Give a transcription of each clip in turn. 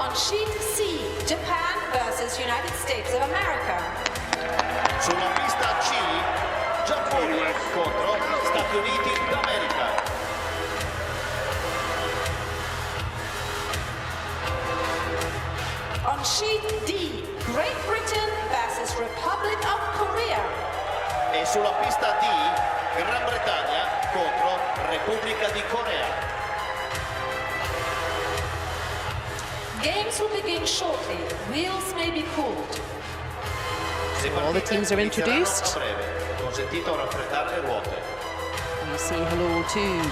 On sheet C, Japan versus United States of America. Sulla pista C, Giappone contro Stati Uniti d'America. On sheet D, Great Britain versus Republic of Korea. E sulla pista D, Gran Bretagna contro Repubblica di Corea. Games will begin shortly. Wheels may be pulled. All the teams are introduced. Consentito raffreddare le ruote. We say hello to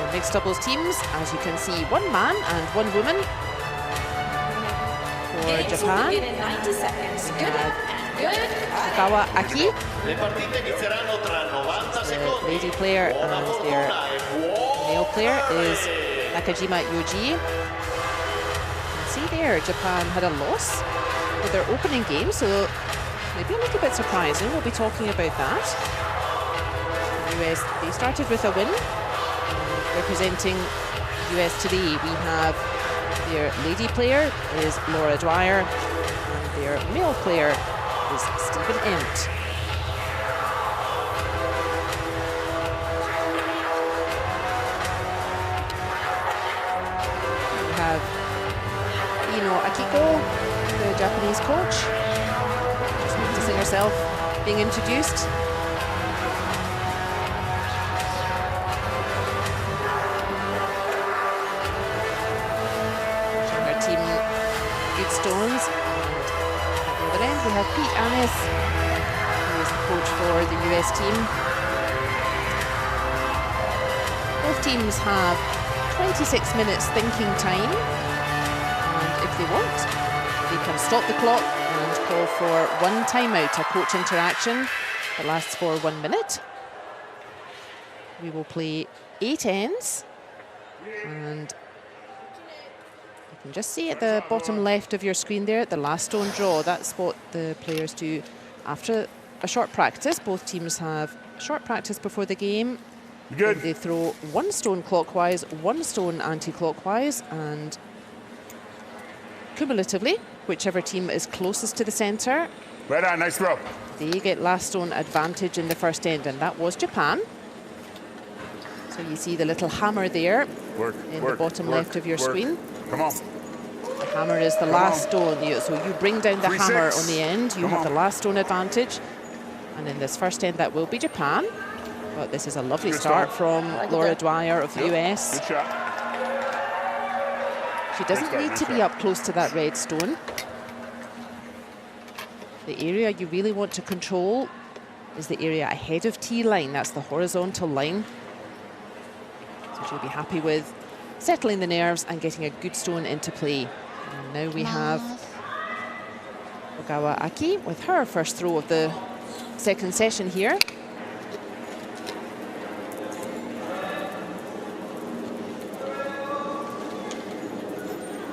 our mixed doubles teams. As you can see, one man and one woman for Games Japan. will begin in 90 seconds. Good luck and good. Kawa Aki, Le partite inizieranno tra 90 the secondi. lady player, Buona and fortuna their e buon male player mare. is Nakajima Yoji. You can see there, Japan had a loss with their opening game, so maybe a little bit surprising. We'll be talking about that. US, they started with a win. Representing US today, we have their lady player is Laura Dwyer, and their male player is Stephen Ent. We have Ino Akiko, the Japanese coach, just noticing herself being introduced. Showing her team good stones. And at the other end we have Pete Annis, who is the coach for the US team. Both teams have 26 minutes thinking time, and if they want, they can stop the clock and call for one timeout, a coach interaction that lasts for 1 minute. We will play 8 ends, and you can just see at the bottom left of your screen there, the last stone draw. That's what the players do after a short practice. Both teams have short practice before the game. Good. They throw one stone clockwise, one stone anti-clockwise, and cumulatively, whichever team is closest to the centre, Right on, nice throw. they get last stone advantage in the first end, and that was Japan. So you see the little hammer there in the bottom left of your screen. Come on. The hammer is the last stone. So you bring down the 3-6. hammer on the end, you Come have on. the last stone advantage. And in this first end, that will be Japan. But this is a lovely Good start start. from Laura Dwyer of the US. Good shot. She doesn't Good need to be shot. up close to that red stone. The area you really want to control is the area ahead of T line. That's the horizontal line. So she'll be happy with settling the nerves and getting a good stone into play. And now we have Ogawa Aki with her first throw of the second session here.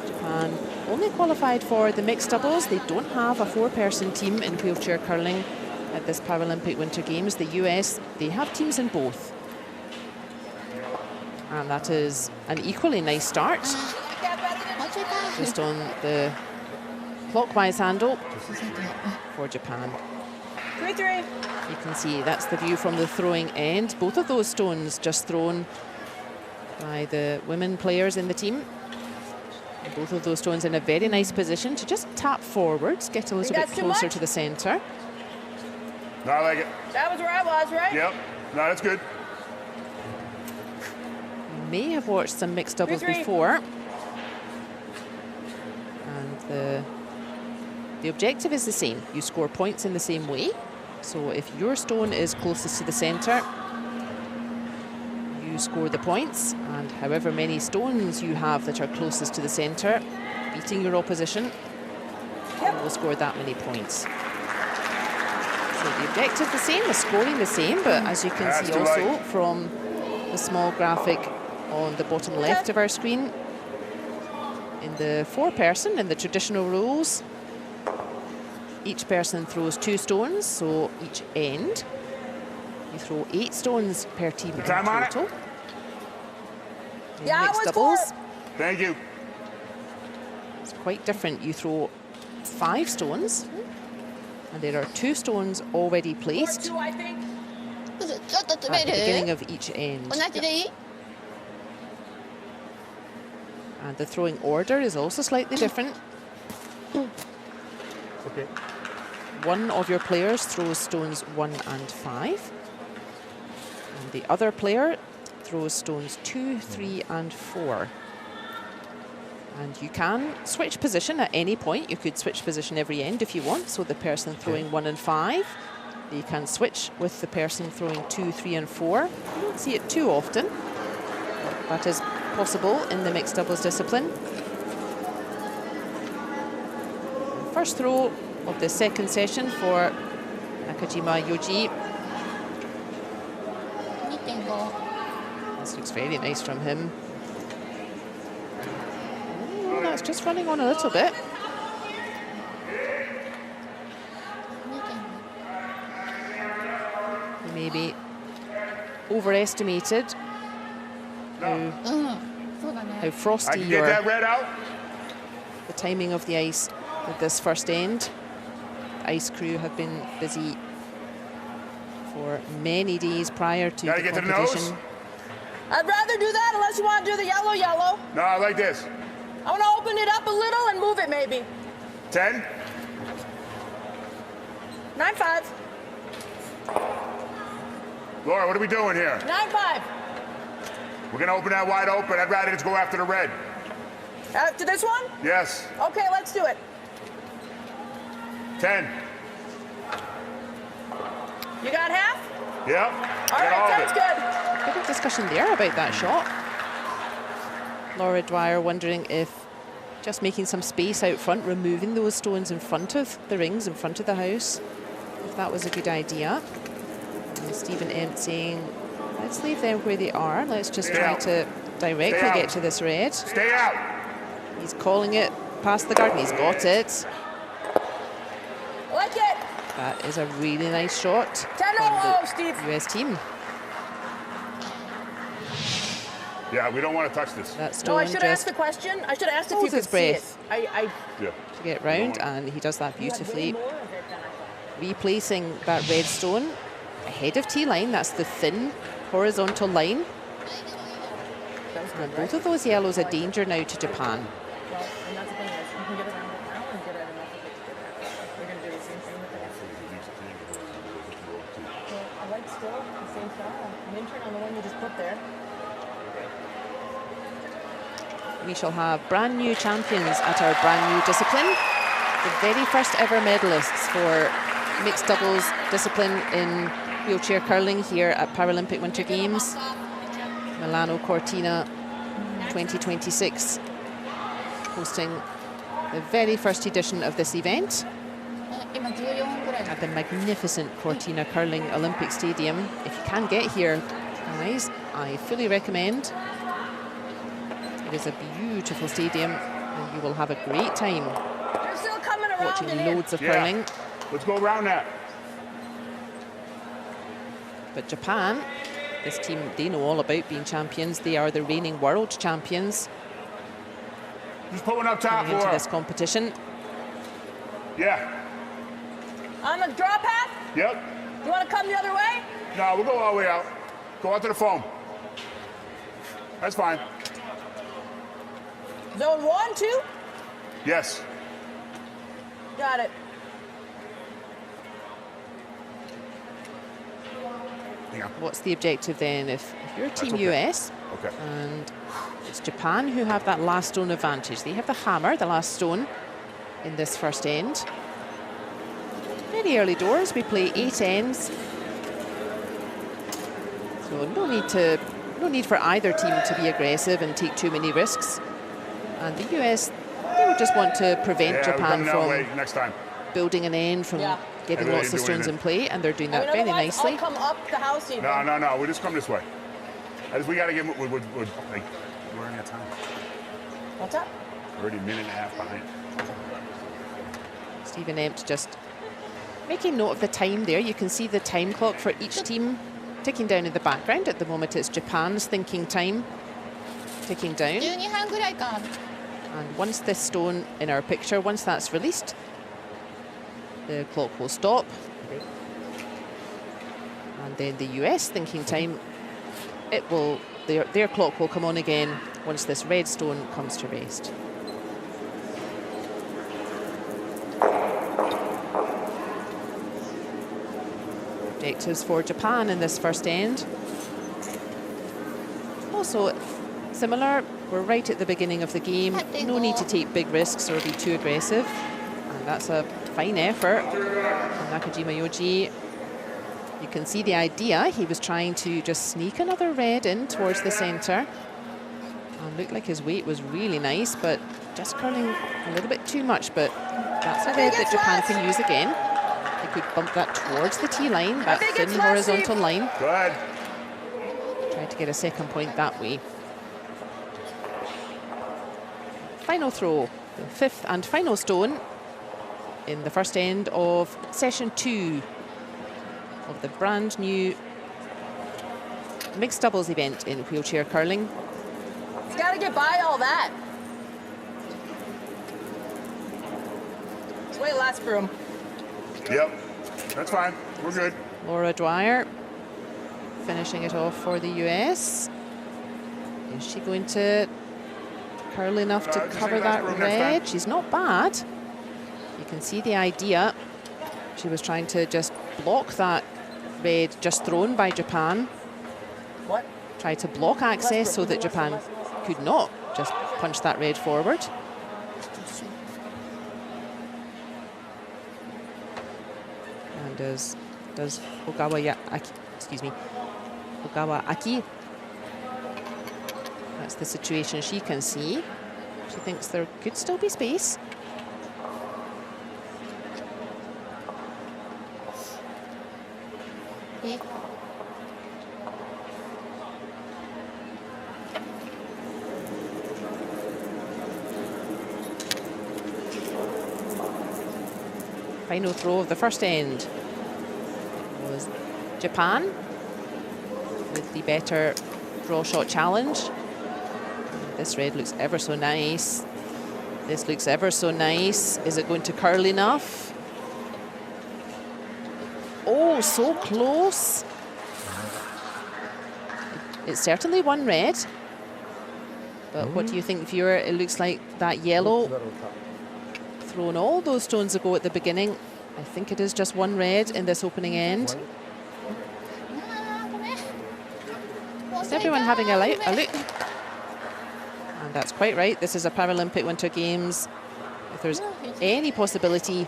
Japan only qualified for the mixed doubles. They don't have a 4-person team in wheelchair curling at this Paralympic Winter Games. The US, they have teams in both. And that is an equally nice start. Just on the clockwise handle for Japan. 3-3. You can see that's the view from the throwing end. Both of those stones just thrown by the women players in the team. And both of those stones in a very nice position to just tap forwards, get a little bit that's too closer much? to the centre. No, I like it. That was where I was, right? Yep. No, that's good. You may have watched some mixed doubles 3-3. before. And the objective is the same. You score points in the same way. So if your stone is closest to the centre, you score the points, and however many stones you have that are closest to the centre, beating your opposition, you will score that many points. So the objective the same, the scoring the same, but as you can That's see too also light. from the small graphic on the bottom left of our screen, in the 4-person, in the traditional rules, each person throws 2 stones, so each end you throw 8 stones per team in time on it? total. In Yeah, I mixed was doubles, for Thank you. quite different. You throw 5 stones, and there are 2 stones already placed 2, I think. ちょっと詰 at め the beginning る of each end. 同じでいい And the throwing order is also slightly different. Okay. One of your players throws stones 1 and 5. And the other player throws stones 2, 3, and 4. And you can switch position at any point. You could switch position every end if you want. So the person throwing 1 and 5, you can switch with the person throwing 2, 3, and 4. You don't see it too often. That is possible in the mixed doubles discipline. First throw of the second session for Nakajima Yoji. 2.5 This looks very nice from him. Oh, that's just running on a little bit. 2.5 He maybe overestimated how そうだね how I frosty can get that your, red out. the timing of the ice with this first end. The ice crew have been busy for many days prior to Gotta the get to the competition. nose. I'd rather do that unless you want to do the yellow, yellow. No, I like this. I want to open it up a little and move it maybe. 10. 9-5. Laura, what are we doing here? 9-5. We're gonna open that wide open. I'd rather just go after the red. To this one? Yes. Okay, let's do it. 10. You got half? Yep. All Get right, of sounds it. good. Bit of discussion there about that shot. Laura Dwyer wondering if just making some space out front, removing those stones in front of the rings, in front of the house, if that was a good idea. And Stephen Empt saying, let's leave them where they are. Let's just Stay try out. to directly Stay out. get to this red. Stay out. He's calling it past the garden. He's got it. I like it. That is a really nice shot 10-0, from the Steve. US team. Yeah, we don't want to touch this. That No, stone I should have asked just the question. I should have asked if you holds could his see it. breath. Yeah. to get round, and he does that You had way beautifully. more of it than I thought. Replacing that red stone ahead of T-line. That's the thin horizontal line. And both of those yellows a danger now to Japan. Well, and that's the thing is, you can get around it now and get at enough of it to get back. We're going to do the same thing with the next one. Well, I like still the same style. I'm intern on the one you just put there. We shall have brand new champions at our brand new discipline. The very first ever medalists for mixed doubles discipline in wheelchair curling here at Paralympic Winter Games. Milano Cortina 2026, hosting the very first edition of this event 今14分ぐらい at the magnificent Cortina Curling Olympic Stadium. If you can get here, guys, I fully recommend. It is a beautiful stadium, and you will have a great time They're still coming around watching and in. loads of Yeah. curling. Let's go around that. But Japan, this team, they know all about being champions. They are the reigning world champions Just put one up top coming into for this her. competition. Yeah. On the draw path? Yep. You want to come the other way? No, we'll go all the way out. Go out to the foam. That's fine. Zone 1, 2? Yes. Got it. Hang on. What's the objective then? If you're Team okay. US, Okay. and it's Japan who have that last stone advantage. They have the hammer, the last stone, in this first end. Very early doors, we play 8 ends. So no need for either team to be aggressive and take too many risks. And the US, they would just want to prevent Yeah, we're Japan coming that way from next time. building an end, from Yeah. getting Everybody lots of doing stones it. in play, and they're doing I that mean, very otherwise, nicely. I'll come up the house even. No. We just come this way. We got to get. We're like, we're running out of time. What's up? We're already a minute and a half behind. Stephen Empt just making note of the time there. You can see the time clock for each team ticking down in the background. At the moment, it's Japan's thinking time ticking down. 12分ぐらいか And once this stone in our picture, once that's released, the clock will stop. Okay. And then the US thinking time, it will, their clock will come on again once this red stone comes to rest. Objectives for Japan in this first end. Also similar, we're right at the beginning of the game. No need to take big risks or be too aggressive. And that's a fine effort from Nakajima Yoji. You can see the idea. He was trying to just sneak another red in towards the centre. And looked like his weight was really nice, but just curling a little bit too much. But that's a red that Japan can use again. They could bump that towards the T line, that thin horizontal line. Good. Try to get a second point that way. Final throw, the fifth and final stone in the first end of session 2 of the brand new mixed doubles event in wheelchair curling. It's got to get by all that. It's way last for him. Yep. That's fine. We're good. Laura Dwyer finishing it off for the US. Is she going to curl enough to cover that red? She's not bad. You can see the idea. She was trying to just block that red just thrown by Japan. What? Try to block access so that Japan could not just punch that red forward. And does Ogawa Aki. That's the situation she can see. She thinks there could still be space.え Final throw of the first end was Japan with the better draw shot challenge. This red looks ever so nice. This looks ever so nice. Is it going to curl enough? Oh, so close. It's certainly one red. But what do you think, viewer? It looks like that yellow thrown all those stones ago at the beginning. I think it is just one red in this opening end. あーごめん Is everyone having a look? And that's quite right. This is a Paralympic Winter Games. If there's any possibility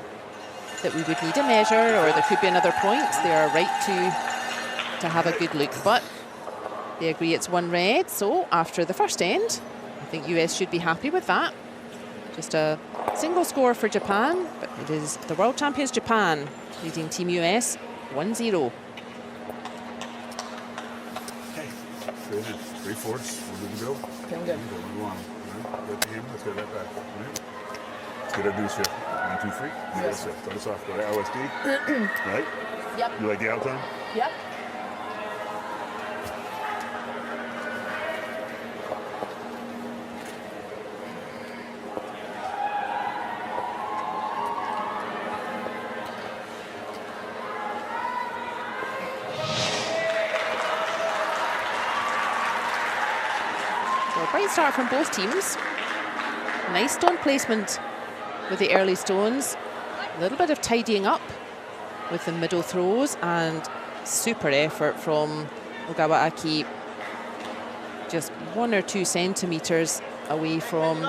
that we would need a measure or there could be another point, they are right to have a good look. But they agree it's one red. So after the first end, I think US should be happy with that. Just a single score for Japan, but it is the world champions Japan leading Team US 1-0. Okay. Good. 3/4. We're good to go. Okay, I'm good. Go on. All right. Get the game. Let's get that back. All right. Let's get our deuce here. 1, 2, 3. Yes. Start us off. Go to LSD. Right? Yep. You like the outcome? Yep. Great start from both teams. Nice stone placement with the early stones. A little bit of tidying up with the middle throws and super effort from Ogawa Aki. Just 1 or 2 centimeters away from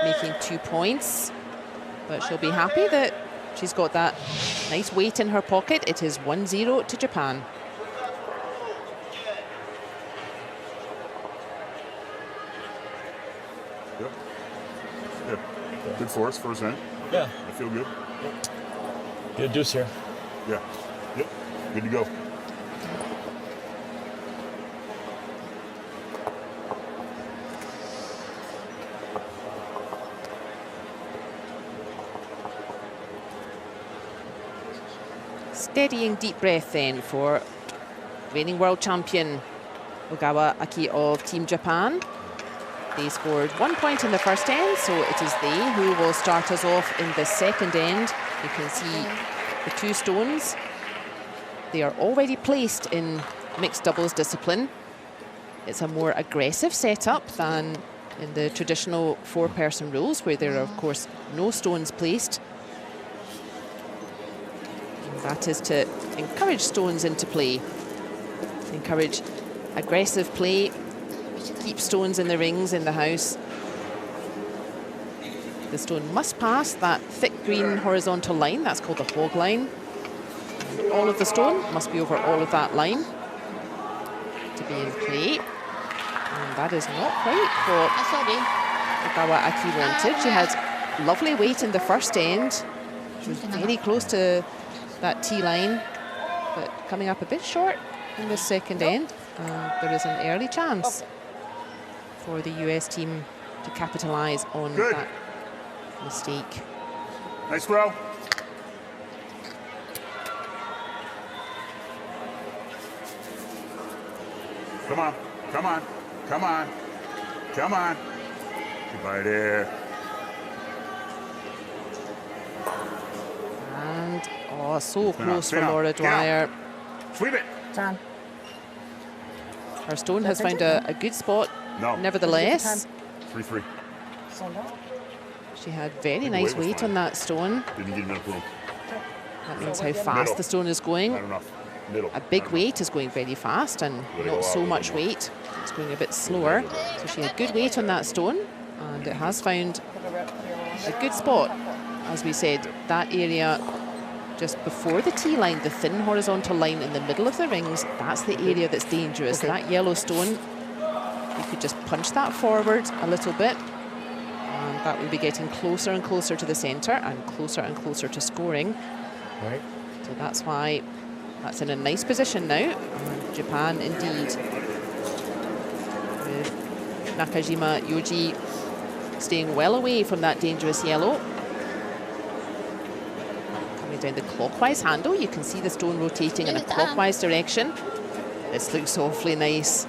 making 2 points. But she'll be happy that she's got that nice weight in her pocket. It is 1-0 to Japan. Yep. Yeah. Good for us, first end. Yeah. I feel good. Get a deuce here. Yeah. Yep. Good to go. Steadying deep breath then for reigning world champion Ogawa Aki of Team Japan. They scored 1 point in the first end, so it is they who will start us off in the second end. You can see the 2 stones. They are already placed in mixed doubles discipline. It's a more aggressive setup than in the traditional 4-person rules, where there are, of course, no stones placed. And that is to encourage stones into play, encourage aggressive play, keep stones in the rings in the house. The stone must pass that thick green horizontal line, that's called the hog line. And all of the stone must be over all of that line to be in play. And that is not quite what Ogawa Aki wanted. She had lovely weight in the first end. She was very close to that tee line, but coming up a bit short in the second end. And there is an early chance for the US team to capitalise on that mistake. Nice throw. Come on, come on, come on, come on. Goodbye there. And, oh, so close for Laura Dwyer. Sweep it. Time. Her stone has found a good spot. No. Nevertheless, 3-3. she had very nice weight on that stone. Didn't get enough room. That means how fast the stone is going. Not enough. Middle. A big weight is going very fast, and not so much weight. It's going a bit slower. So she had good weight on that stone, and it has found a good spot. As we said, that area just before the tee line, the thin horizontal line in the middle of the rings, that's the area that's dangerous. That yellow stone, you could just punch that forward a little bit, and that will be getting closer and closer to the centre and closer to scoring. Right. So that's why that's in a nice position now. And Japan, indeed, with Nakajima Yoji staying well away from that dangerous yellow. Coming down the clockwise handle, you can see the stone rotating in a clockwise direction. This looks awfully nice.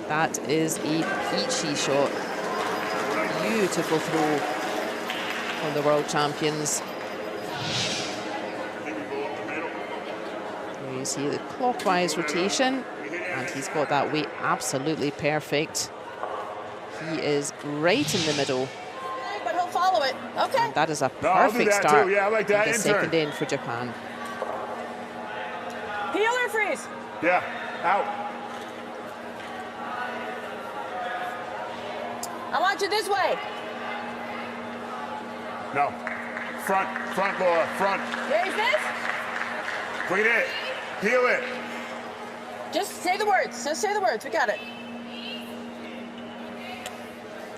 That is a peachy shot. Beautiful throw from the world champions. There you see the clockwise rotation, and he's got that weight absolutely perfect. He is right in the middle. But he'll follow it. Okay. And that is a I'll do perfect that start too. Yeah, I like that. in the Intern. second end for Japan. Peel or freeze? Yeah, out. I want you this way. No. Front, Laura, front. Raise this. Bring it in. Peel it. Just say the words. Just say the words. We got it.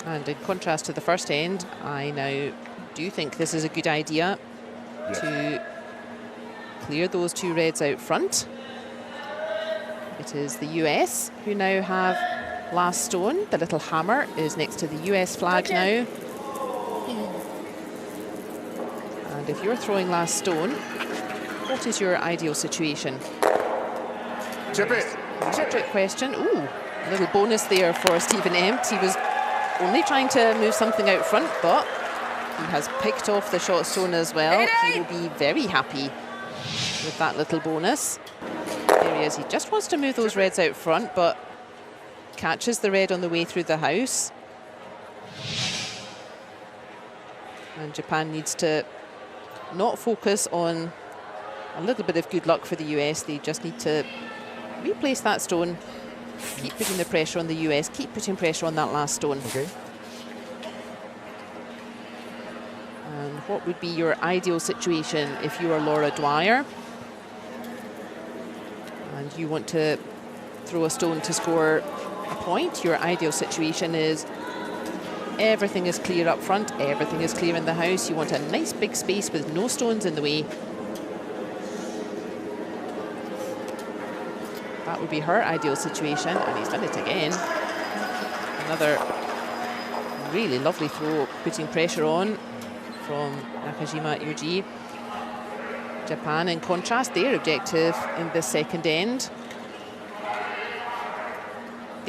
And in contrast to the first end, I now do think this is a good idea to clear those 2 reds out front. It is the US who now have last stone. The little hammer is next to the US flag now. And if you're throwing last stone, what is your ideal situation? Chip it. Trick question. Ooh, a little bonus there for Stephen Empt. He was only trying to move something out front, but he has picked off the shot stone as well. He will be very happy with that little bonus. There he is. He just wants to move those reds out front, but catches the red on the way through the house. And Japan needs to not focus on a little bit of good luck for the US. They just need to replace that stone, keep putting the pressure on the US, keep putting pressure on that last stone. Okay. And what would be your ideal situation if you are Laura Dwyer and you want to throw a stone to score a point? Your ideal situation is everything is clear up front, everything is clear in the house. You want a nice big space with no stones in the way. That would be her ideal situation, and he's done it again. Another really lovely throw, putting pressure on from Nakajima Yoji. Japan, in contrast, their objective in the second end,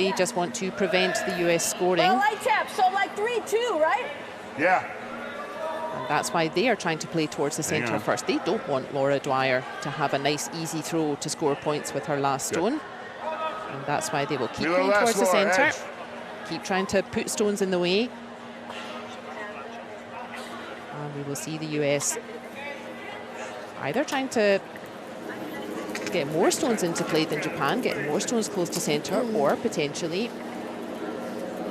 they just want to prevent the US scoring. Well, light tap, so like 3-2, right? Yeah. And that's why they are trying to play towards the centre first. They don't want Laura Dwyer to have a nice, easy throw to score points with her last stone. And that's why they will keep playing towards the centre. Keep trying to put stones in the way. And we will see the US either trying to get more stones into play than Japan, getting more stones close to centre, or potentially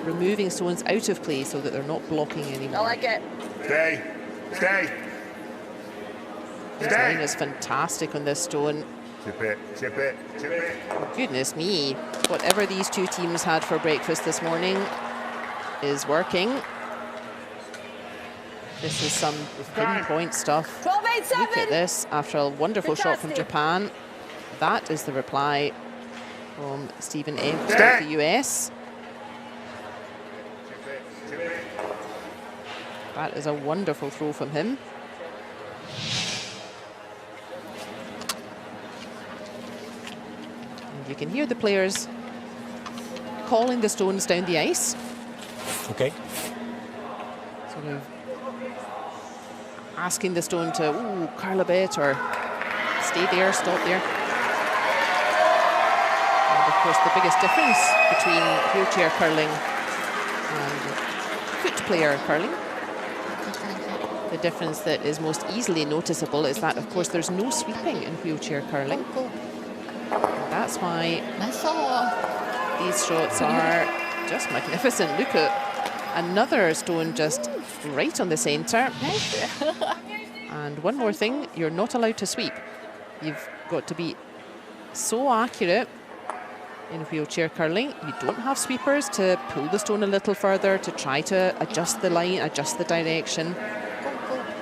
removing stones out of play so that they're not blocking anymore. I like it. Stay. Stay. This line is fantastic on this stone. Chip it. Chip it. Chip it. Goodness me. Whatever these two teams had for breakfast this morning is working. This is some pinpoint stuff. 12-8-7. Look at this. After a wonderful shot from Japan, that is the reply from Stephen Emps of the US. That is a wonderful throw from him. And you can hear the players calling the stones down the ice. Okay. Sort of asking the stone to, ooh, curl a bit, or stay there, stop there. And of course, the biggest difference between wheelchair curling and foot player curling, the difference that is most easily noticeable is that, of course, there's no sweeping in wheelchair curling. And that's why these shots are just magnificent. Look at another stone just right on the centre. And one more thing, you're not allowed to sweep. You've got to be so accurate in wheelchair curling. You don't have sweepers to pull the stone a little further, to try to adjust the line, adjust the direction.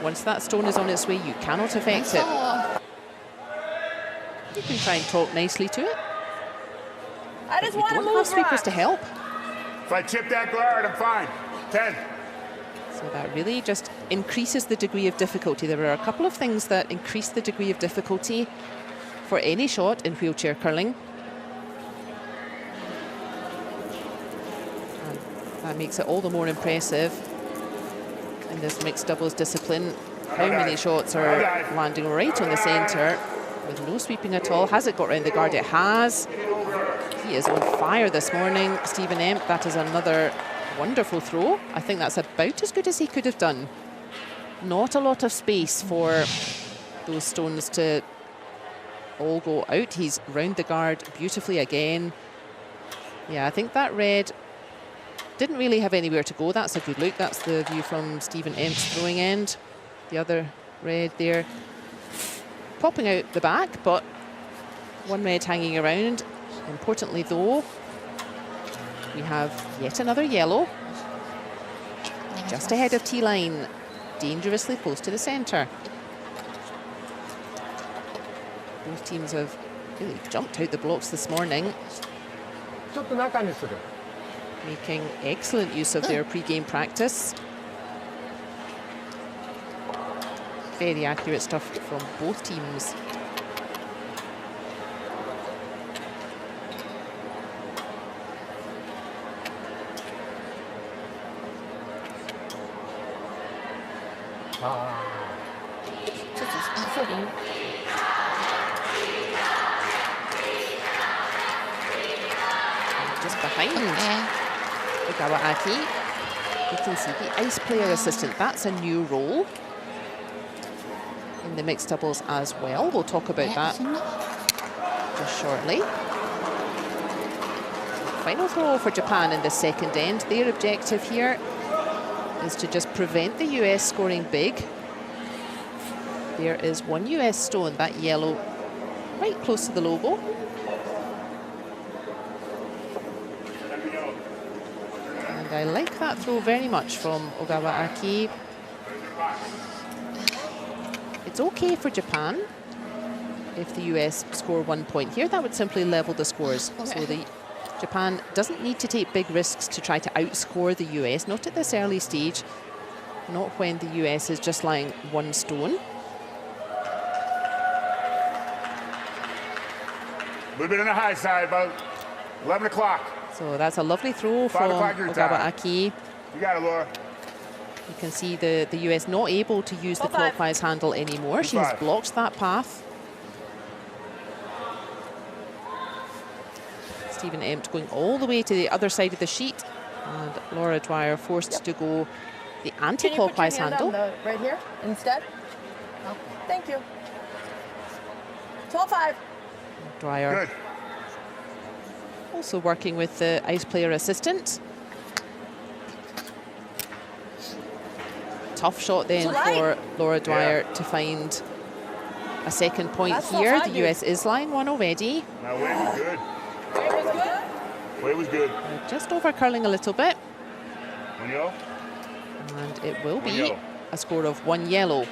Once that stone is on its way, you cannot affect it. You can try and talk nicely to it. I just You want to don't move have sweepers to help. If I chip that guard, I'm fine. 10. So that really just increases the degree of difficulty. There are a couple of things that increase the degree of difficulty for any shot in wheelchair curling. And that makes it all the more impressive in this mixed doubles discipline. How many shots are landing right on the centre with no sweeping at all? Has it got round the guard? It has. He is on fire this morning, Stephen Emp. That is another wonderful throw. I think that's about as good as he could have done. Not a lot of space for those stones to all go out. He's round the guard beautifully again. Yeah, I think that red didn't really have anywhere to go. That's a good look. That's the view from Stephen Emp's throwing end. The other red there popping out the back, but one red hanging around. Importantly though, we have yet another yellow just ahead of T-line, dangerously close to the centre. Both teams have really jumped out the blocks this morning, making excellent use of their pre-game practice. Very accurate stuff from both teams. Just behind Ogawa Aki, you can see the ice player assistant. That's a new role in the mixed doubles as well. We'll talk about that just shortly. Final throw for Japan in the second end. Their objective here is to just prevent the US scoring big. There is one US stone, that yellow, right close to the logo. And I like that throw very much from Ogawa Aki. It's okay for Japan if the US score 1 point here. That would simply level the scores. So Japan doesn't need to take big risks to try to outscore the US, not at this early stage, not when the US is just lying one stone. A little bit on the high side, about 11 o'clock. So that's a lovely throw 5 from o'clock your Ogawa time. Aki. You got it, Laura. You can see the US not able to use the clockwise handle anymore. She has 5. blocked that path. Stephen Empt going all the way to the other side of the sheet. And Laura Dwyer forced to go the anti-clockwise handle. Right here instead. Thank you. 12-5. Dwyer Good. also working with the ice player assistant. Tough shot then for Laura Dwyer to find a second point here. The US is line one already. Now weight was good. It was good. Weight was good. Just over curling a little bit. 1 yellow. And it will 1 be yellow. a score of 1 yellow.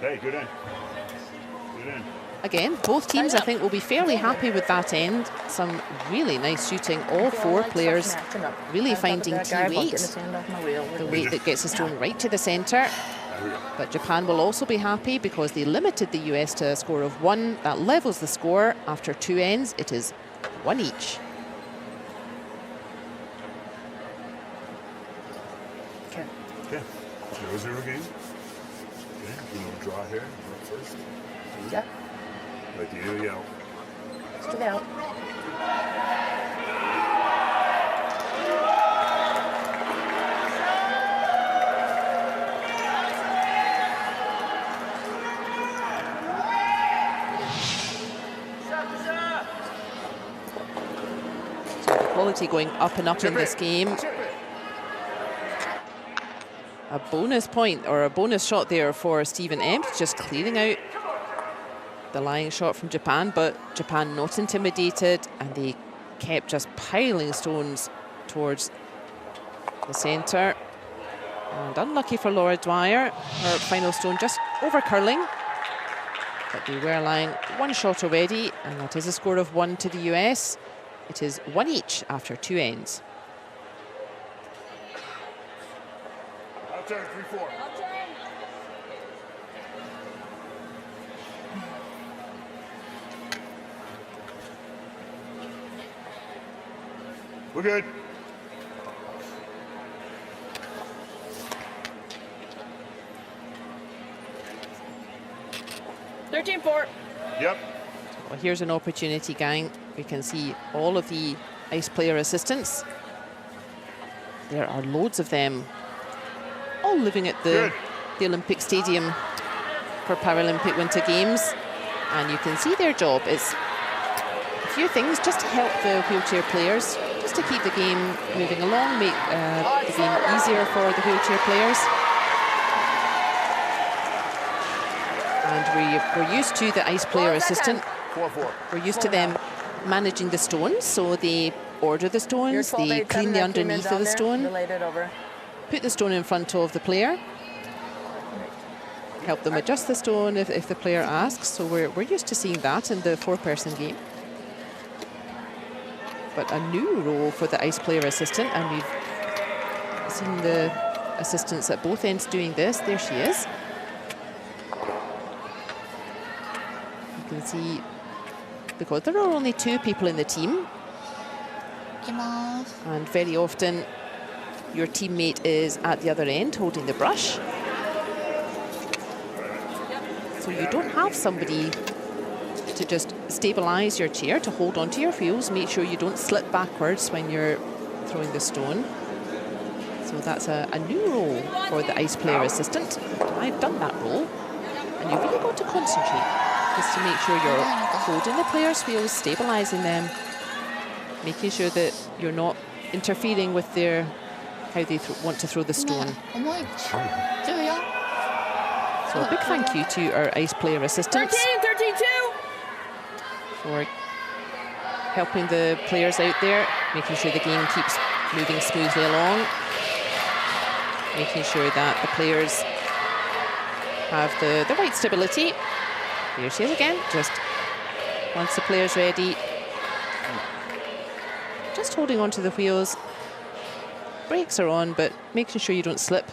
Hey, good in. Good in. Again, both teams I think will be fairly happy with that end. Some really nice shooting. All 4 players really finding T weight. The weight that gets the stone right to the centre. But Japan will also be happy because they limited the US to a score of 1. That levels the score. After 2 ends, it is 1 each. Okay. 0-0 game. Okay. You know, draw here. Draw first. Yeah. Like the area out. Let's do that. So the quality going up and up in this game. A bonus point or a bonus shot there for Stephen Empt, just clearing out the lying shot from Japan, but Japan not intimidated, and they kept just piling stones towards the centre. And unlucky for Laura Dwyer, her final stone just over curling, but they were lying 1 shot already, and that is a score of 1 to the US. It is 1 each after 2 ends. Out there, 3-4. We're good. Yep. Well, here's an opportunity, gang. We can see all of the ice player assistants. There are loads of them, all living at the Olympic Stadium for Paralympic Winter Games. And you can see their job is a few things just to help the wheelchair players, just to keep the game moving along, make the game easier for the wheelchair players. And we're used to the ice player assistant. 4-4. We're used to them managing the stones, so they order the stones, they clean the underneath of the stone, put the stone in front of the player, help them adjust the stone if the player asks. So we're used to seeing that in the 4-person game. But a new role for the ice player assistant, and we've seen the assistants at both ends doing this. There she is. You can see, because there are only 2 people in the team, and very often your teammate is at the other end holding the brush. So you don't have somebody to just stabilize your chair, to hold onto your wheels, make sure you don't slip backwards when you're throwing the stone. So that's a new role for the ice player assistant. I've done that role, and you've really got to concentrate just to make sure you're holding the player's wheels, stabilizing them, making sure that you're not interfering with their how they want to throw the stone. So a big thank you to our ice player assistants 13-2. for helping the players out there, making sure the game keeps moving smoothly along, making sure that the players have the right stability. Here she is again, just once the player's ready, just holding onto the wheels. Brakes are on, but making sure you don't slip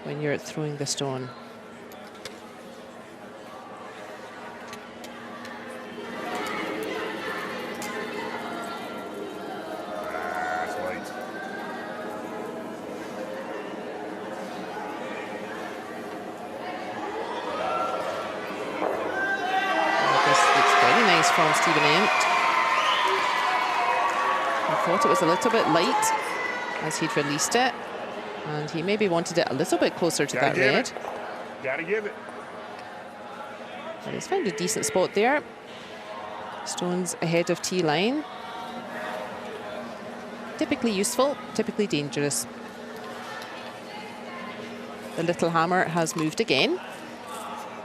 when you're throwing the stone. from Stephen Empt. I thought it was a little bit light as he'd released it, and he maybe wanted it a little bit closer to that red. Gotta give it. But he's found a decent spot there. Stones ahead of tee line. Typically useful, typically dangerous. The little hammer has moved again.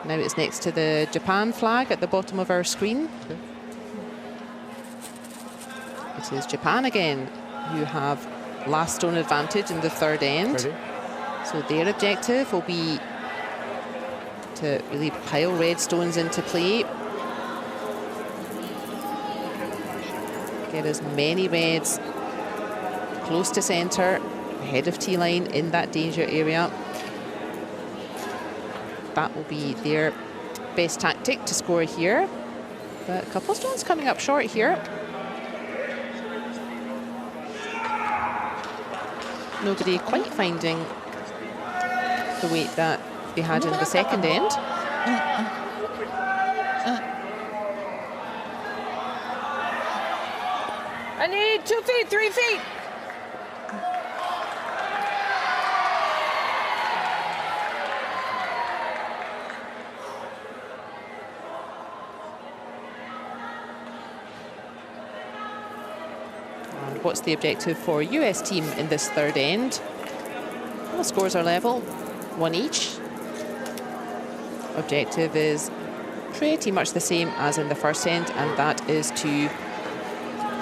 Now it's next to the Japan flag at the bottom of our screen. It is Japan again, who have last stone advantage in the third end. So their objective will be to really pile red stones into play. Get as many reds close to centre, ahead of tee line in that danger area. That will be their best tactic to score here. But a couple of stones coming up short here. Nobody quite finding the weight that they had in the second end. I need 2 feet, 3 feet. And what's the objective for US team in this third end? Well, the scores are level, 1 each. Objective is pretty much the same as in the first end, and that is to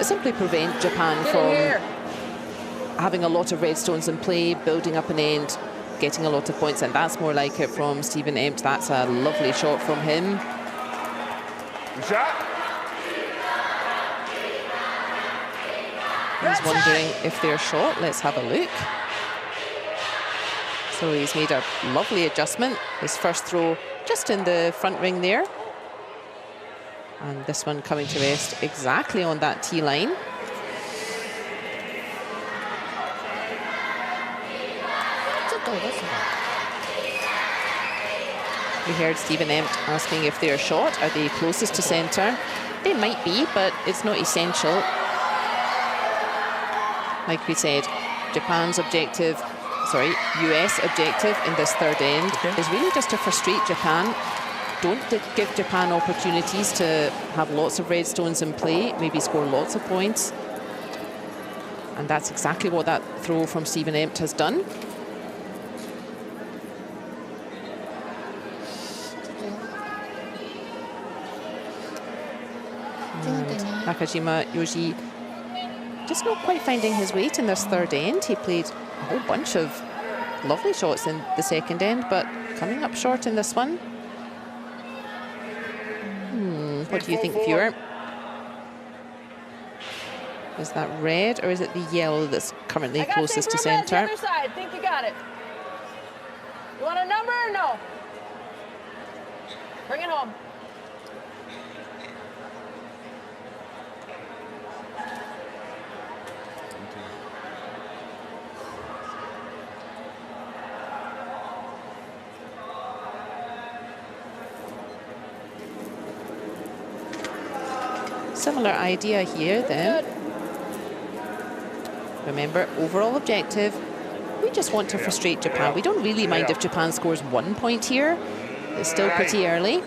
simply prevent Japan from having a lot of red stones in play, building up an end, getting a lot of points, and that's more like it from Stephen Empt. That's a lovely shot from him. Good shot. He's wondering if they're short. Let's have a look. So he's made a lovely adjustment. His first throw just in the front ring there. And this one coming to rest exactly on that tee line. We heard Stephen Empt asking if they're short. Are they closest to centre? They might be, but it's not essential. Like we said, Japan's objective, sorry, US objective in this third end is really just to frustrate Japan. Don't give Japan opportunities to have lots of red stones in play, maybe score lots of points. And that's exactly what that throw from Stephen Empt has done. And Nakajima Yoji just not quite finding his weight in this third end. He played a whole bunch of lovely shots in the second end, but coming up short in this one. What do you think, viewer? Is that red or is it the yellow that's currently closest to centre? Other side. Think you got it. You want a number or no? Bring it home. Similar idea here then. Remember, overall objective, we just want to frustrate Japan. We don't really mind if Japan scores 1 point here. It's still pretty early.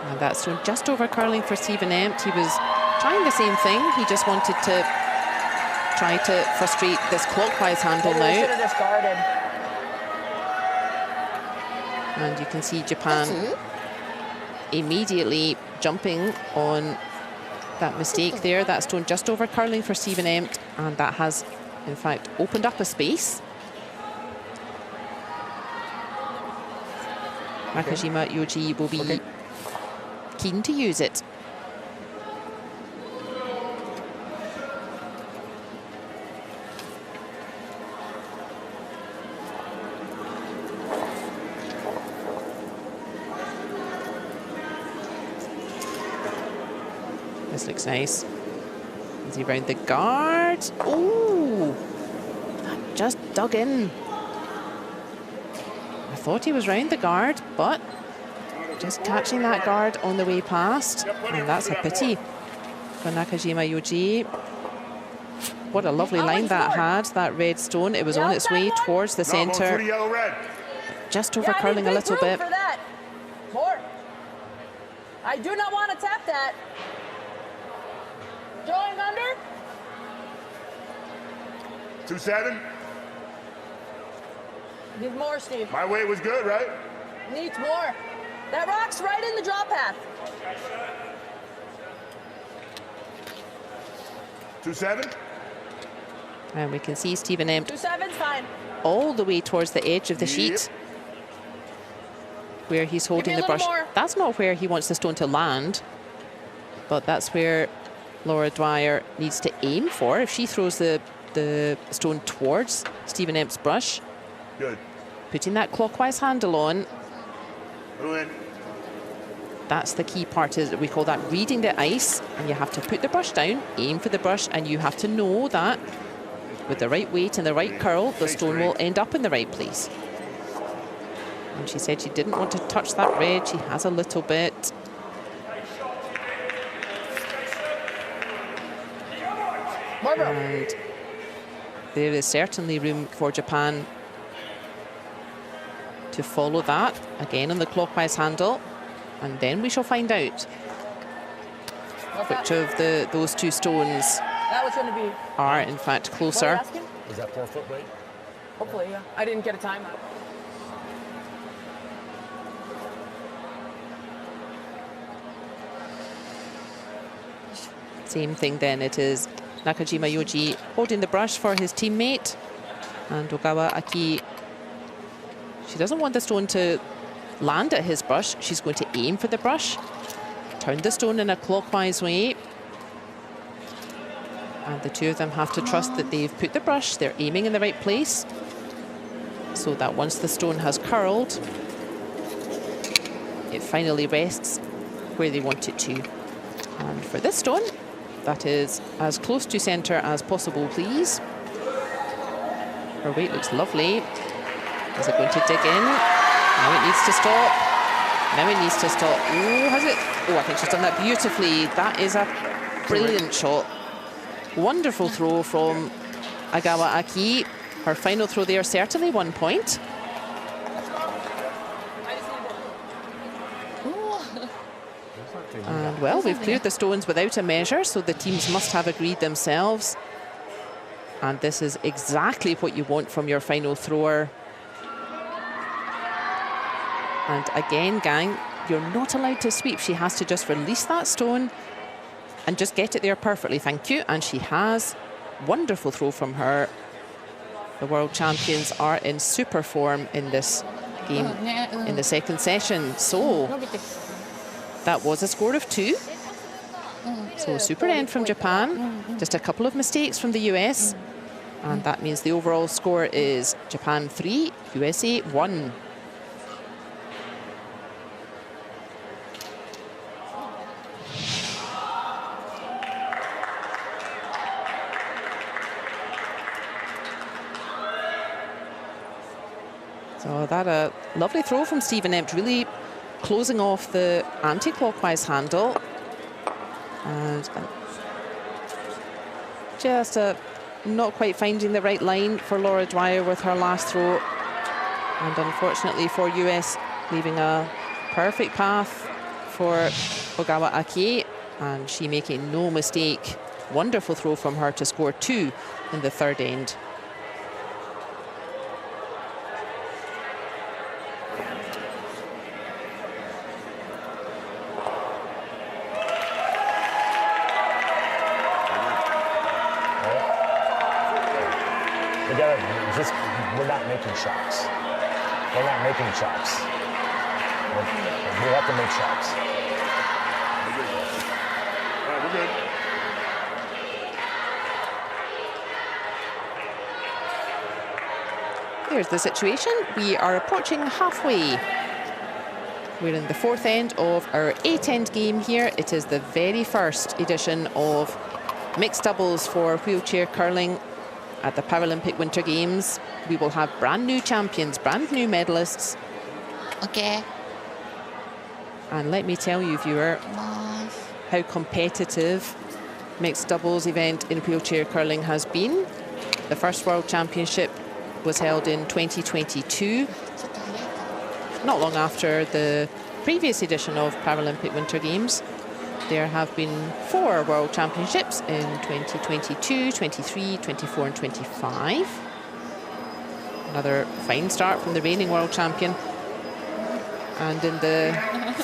And that's just over curling for Stephen Empt. He was trying the same thing. He just wanted to try to frustrate this clockwise handle now. Should have discarded. And you can see Japan immediately jumping on that mistake there. That stone just over curling for Stephen Empt, and that has, in fact, opened up a space. Nakajima Yoji will be keen to use it. This looks nice. Is he round the guard? Oh, that just dug in. I thought he was round the guard, but just catching that guard on the way past, and that's a pity for Nakajima Yoji. What a lovely line that had, that red stone. It was on its way towards the centre, just over curling a little bit. More. I do not want to tap that. Going under. 2-7. Need more, Steve. My weight was good, right? Needs more. That rock's right in the drop path. 2-7. And we can see Stephen Empt 2-7's fine. all the way towards the edge of the sheet, where he's holding the brush. More. That's not where he wants the stone to land, but that's where Laura Dwyer needs to aim for. If she throws the stone towards Stephen Empt's brush, Good. putting that clockwise handle on, that's the key part. Is we call that reading the ice, and you have to put the brush down, aim for the brush, and you have to know that with the right weight and the right curl, the stone will end up in the right place. And she said she didn't want to touch that red. She has a little bit. And there is certainly room for Japan to follow that, again on the clockwise handle, and then we shall find out which of those two stones That was going to be. are in fact What are closer. you asking? Is that 4 foot weight? Hopefully, yeah. I didn't get a time out. Same thing then, it is Nakajima Yoji holding the brush for his teammate, and Ogawa Aki, she doesn't want the stone to land at his brush, she's going to aim for the brush, turn the stone in a clockwise way, and the two of them have to trust that they've put the brush, they're aiming in the right place, so that once the stone has curled, it finally rests where they want it to. And for this stone, that is as close to centre as possible, please. Her weight looks lovely. Is it going to dig in? Now it needs to stop. Now it needs to stop. Oh, has it? Oh, I think she's done that beautifully. That is a brilliant shot. Wonderful throw from Ogawa Aki. Her final throw there, certainly 1 point. And well, we've cleared the stones without a measure, so the teams must have agreed themselves. And this is exactly what you want from your final thrower. And again, gang, you're not allowed to sweep. She has to just release that stone and just get it there perfectly. Thank you. And she has. Wonderful throw from her. The world champions are in super form in this game, in the second session. So that was a score of 2. So super end from Japan. Just a couple of mistakes from the US. And that means the overall score is Japan 3, USA 1. So that a lovely throw from Stephen Empt, really closing off the anti-clockwise handle. And just not quite finding the right line for Laura Dwyer with her last throw. And unfortunately for US, leaving a perfect path for Ogawa Aki. And she making no mistake. Wonderful throw from her to score 2 in the third end. We're not making shots. We're not making shots. We have to make shots. All right, we're good. Here's the situation. We are approaching halfway. We're in the fourth end of our 8-end game here. It is the very first edition of mixed doubles for wheelchair curling at the Paralympic Winter Games. We will have brand new champions, brand new medalists Okay. And let me tell you, viewer, how competitive mixed doubles event in wheelchair curling has been. The first World Championship was held in 2022, not long after the previous edition of Paralympic Winter Games. There have been 4 World Championships in 2022, 23, 24 and 25. Another fine start from the reigning world champion. And in the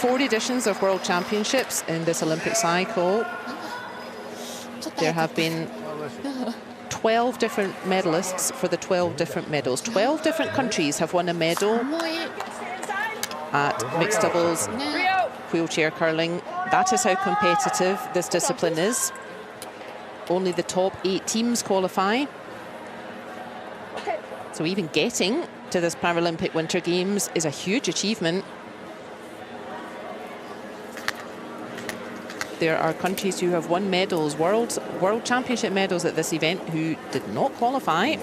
4 editions of World Championships in this Olympic cycle, there have been 12 different medalists for the 12 different medals. 12 different countries have won a medal at mixed doubles wheelchair curling. That is how competitive this discipline is. Only the top 8 teams qualify. So even getting to this Paralympic Winter Games is a huge achievement. There are countries who have won medals, world championship medals at this event, who did not qualify.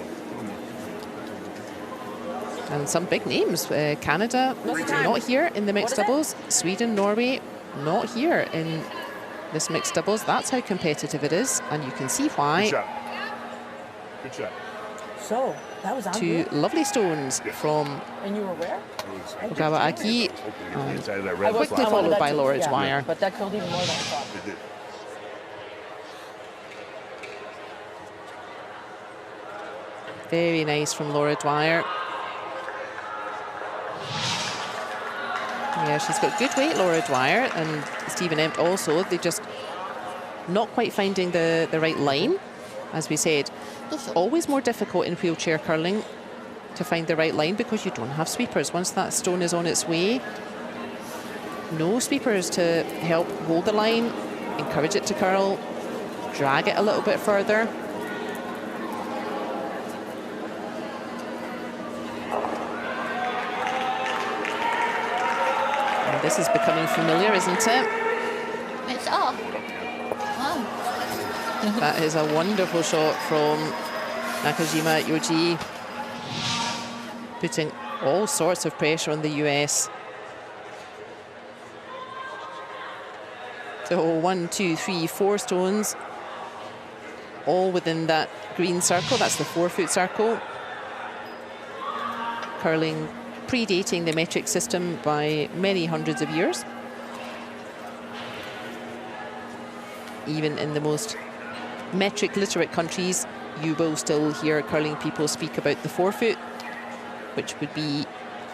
And some big names. Canada, not here in the mixed doubles. Sweden, Norway, not here in this mixed doubles. That's how competitive it is, and you can see why. Good shot. Good shot. So, that was on 2 you? lovely stones from And you were where? Ogawa Aki, Inside of that red quickly spot. followed by that Laura too, Dwyer. But that killed even more than I thought. It did. Very nice from Laura Dwyer. Yeah, she's got good weight, Laura Dwyer, and Stephen Empt also. They're just not quite finding the right line. As we said, it's always more difficult in wheelchair curling to find the right line because you don't have sweepers. Once that stone is on its way, no sweepers to help hold the line, encourage it to curl, drag it a little bit further. And this is becoming familiar, isn't it? It's off. Wow. That is a wonderful shot from Nakajima Yoji, putting all sorts of pressure on the US. So 1, 2, 3, 4 stones, all within that green circle. That's the 4-foot circle. Curling predating the metric system by many hundreds of years. Even in the most metric literate countries, you will still hear curling people speak about the 4-foot, which would be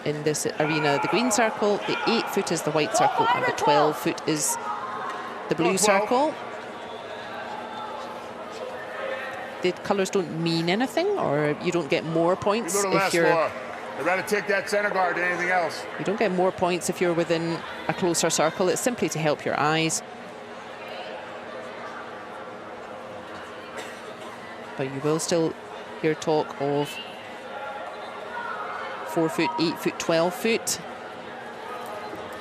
in this arena the green circle, the 8-foot is the white circle, and the 12-foot is the blue circle. The colours don't mean anything, or you don't get more points if you're... I'd rather take that center guard than anything else. You don't get more points if you're within a closer circle. It's simply to help your eyes. But you will still hear talk of 4-foot, 8-foot, 12-foot.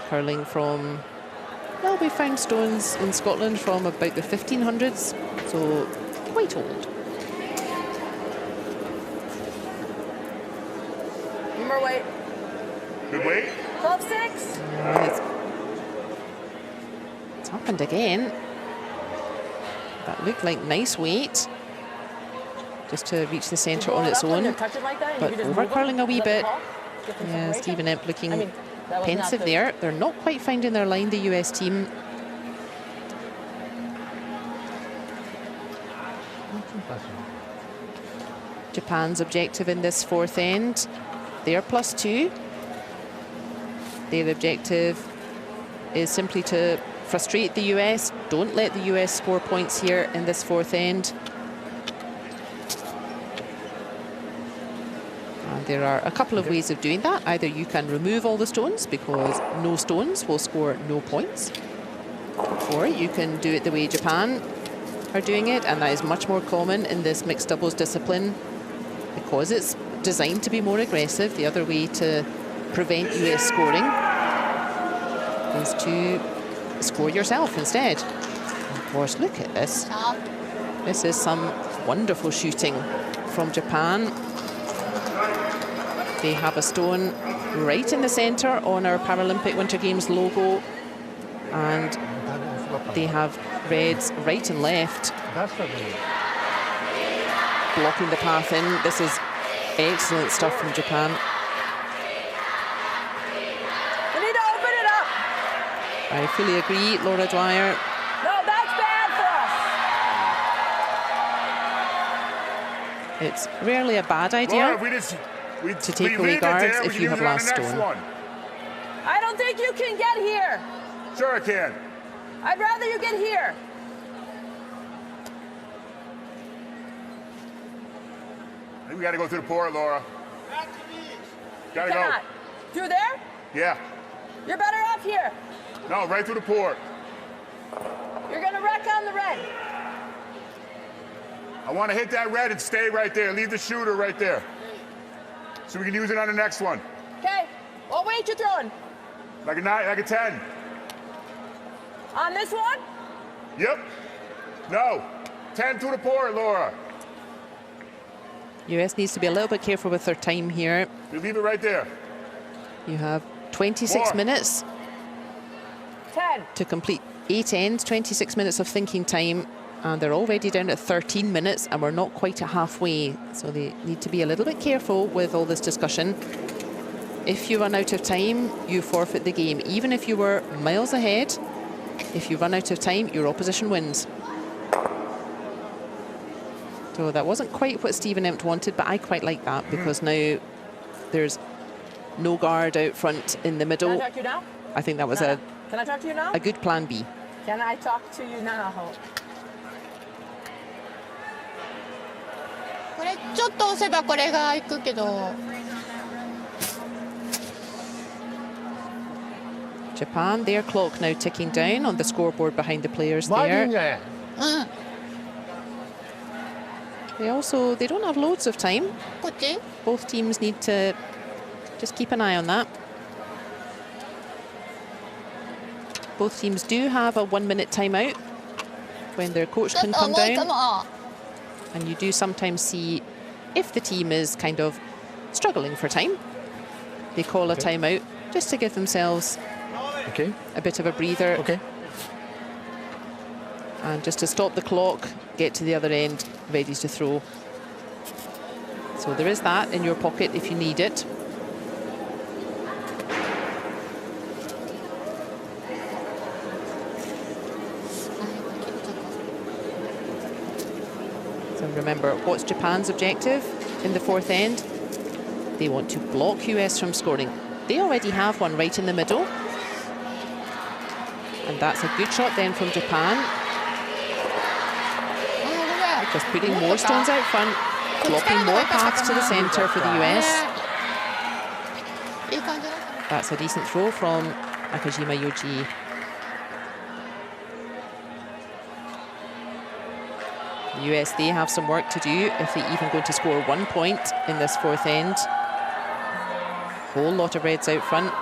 Curling from, well, we found stones in Scotland from about the 1500s, so quite old. Remember, weight. Good weight. 12.6. It's happened again. That looked like nice weight, just to reach the centre on its own, but over curling a wee bit. Yeah, Stephen Empt looking pensive there. They're not quite finding their line, the US team. Japan's objective in this 4th end, they're +2. Their objective is simply to frustrate the US. Don't let the US score points here in this 4th end. And there are a couple of ways of doing that. Either you can remove all the stones, because no stones will score no points. Or you can do it the way Japan are doing it, and that is much more common in this mixed doubles discipline because it's designed to be more aggressive. The other way to prevent US scoring is to score yourself instead. Of course, look at this. This is some wonderful shooting from Japan. They have a stone right in the centre on our Paralympic Winter Games logo, and they have reds right and left blocking the path in. This is excellent stuff from Japan. We need to open it up. I fully agree, Laura Dwyer. No, that's bad for us. It's rarely a bad idea to take away guards if you have last stone. I don't think you can get here. Sure I can. I'd rather you get here. I think we got to go through the port, Laura. Got to go. Cannot. Through there? Yeah. You're better off here. No, right through the port. You're going to wreck on the red. I want to hit that red and stay right there. Leave the shooter right there. So we can use it on the next one. Okay. What weight you throwing? Like a 9, like a 10. On this one? Yep. No. 10 through the port, Laura. US needs to be a little bit careful with their time here. You leave it right there. You have 26 More. minutes 10. to complete 8 ends, 26 minutes of thinking time, and they're already down at 13 minutes, and we're not quite at halfway. So they need to be a little bit careful with all this discussion. If you run out of time, you forfeit the game. Even if you were miles ahead, if you run out of time, your opposition wins. So that wasn't quite what Stephen Empt wanted, but I quite like that because now there's no guard out front in the Can I middle. talk to you now? I think that was Can I talk to you now? a good plan B. Can I talk to you now? これちょっと押せばこれがいくけど。 Japan, their clock now ticking down on the scoreboard behind the players 前でいいんじ there. ゃない？うん。 They don't have loads of time. こっち？ Both teams need to just keep an eye on that. Both teams do have a 1-minute timeout when their coach ちょ can っと come 重いか down. も。 And you do sometimes see if the team is kind of struggling for time, they call a timeout just to give themselves Okay. a bit of a breather Okay. and just to stop the clock, get to the other end, ready to throw. So there is that in your pocket if you need it. So remember, what's Japan's objective in the fourth end? They want to block US from scoring. They already have one right in the middle. And that's a good shot then from Japan. あ、これ。 Just putting more stones out front, blocking more paths to the centre for the US. いい感じだったね。 That's a decent throw from Nakajima Yoji. The US, they have some work to do if they're even going to score 1 point in this fourth end. Whole lot of reds out front.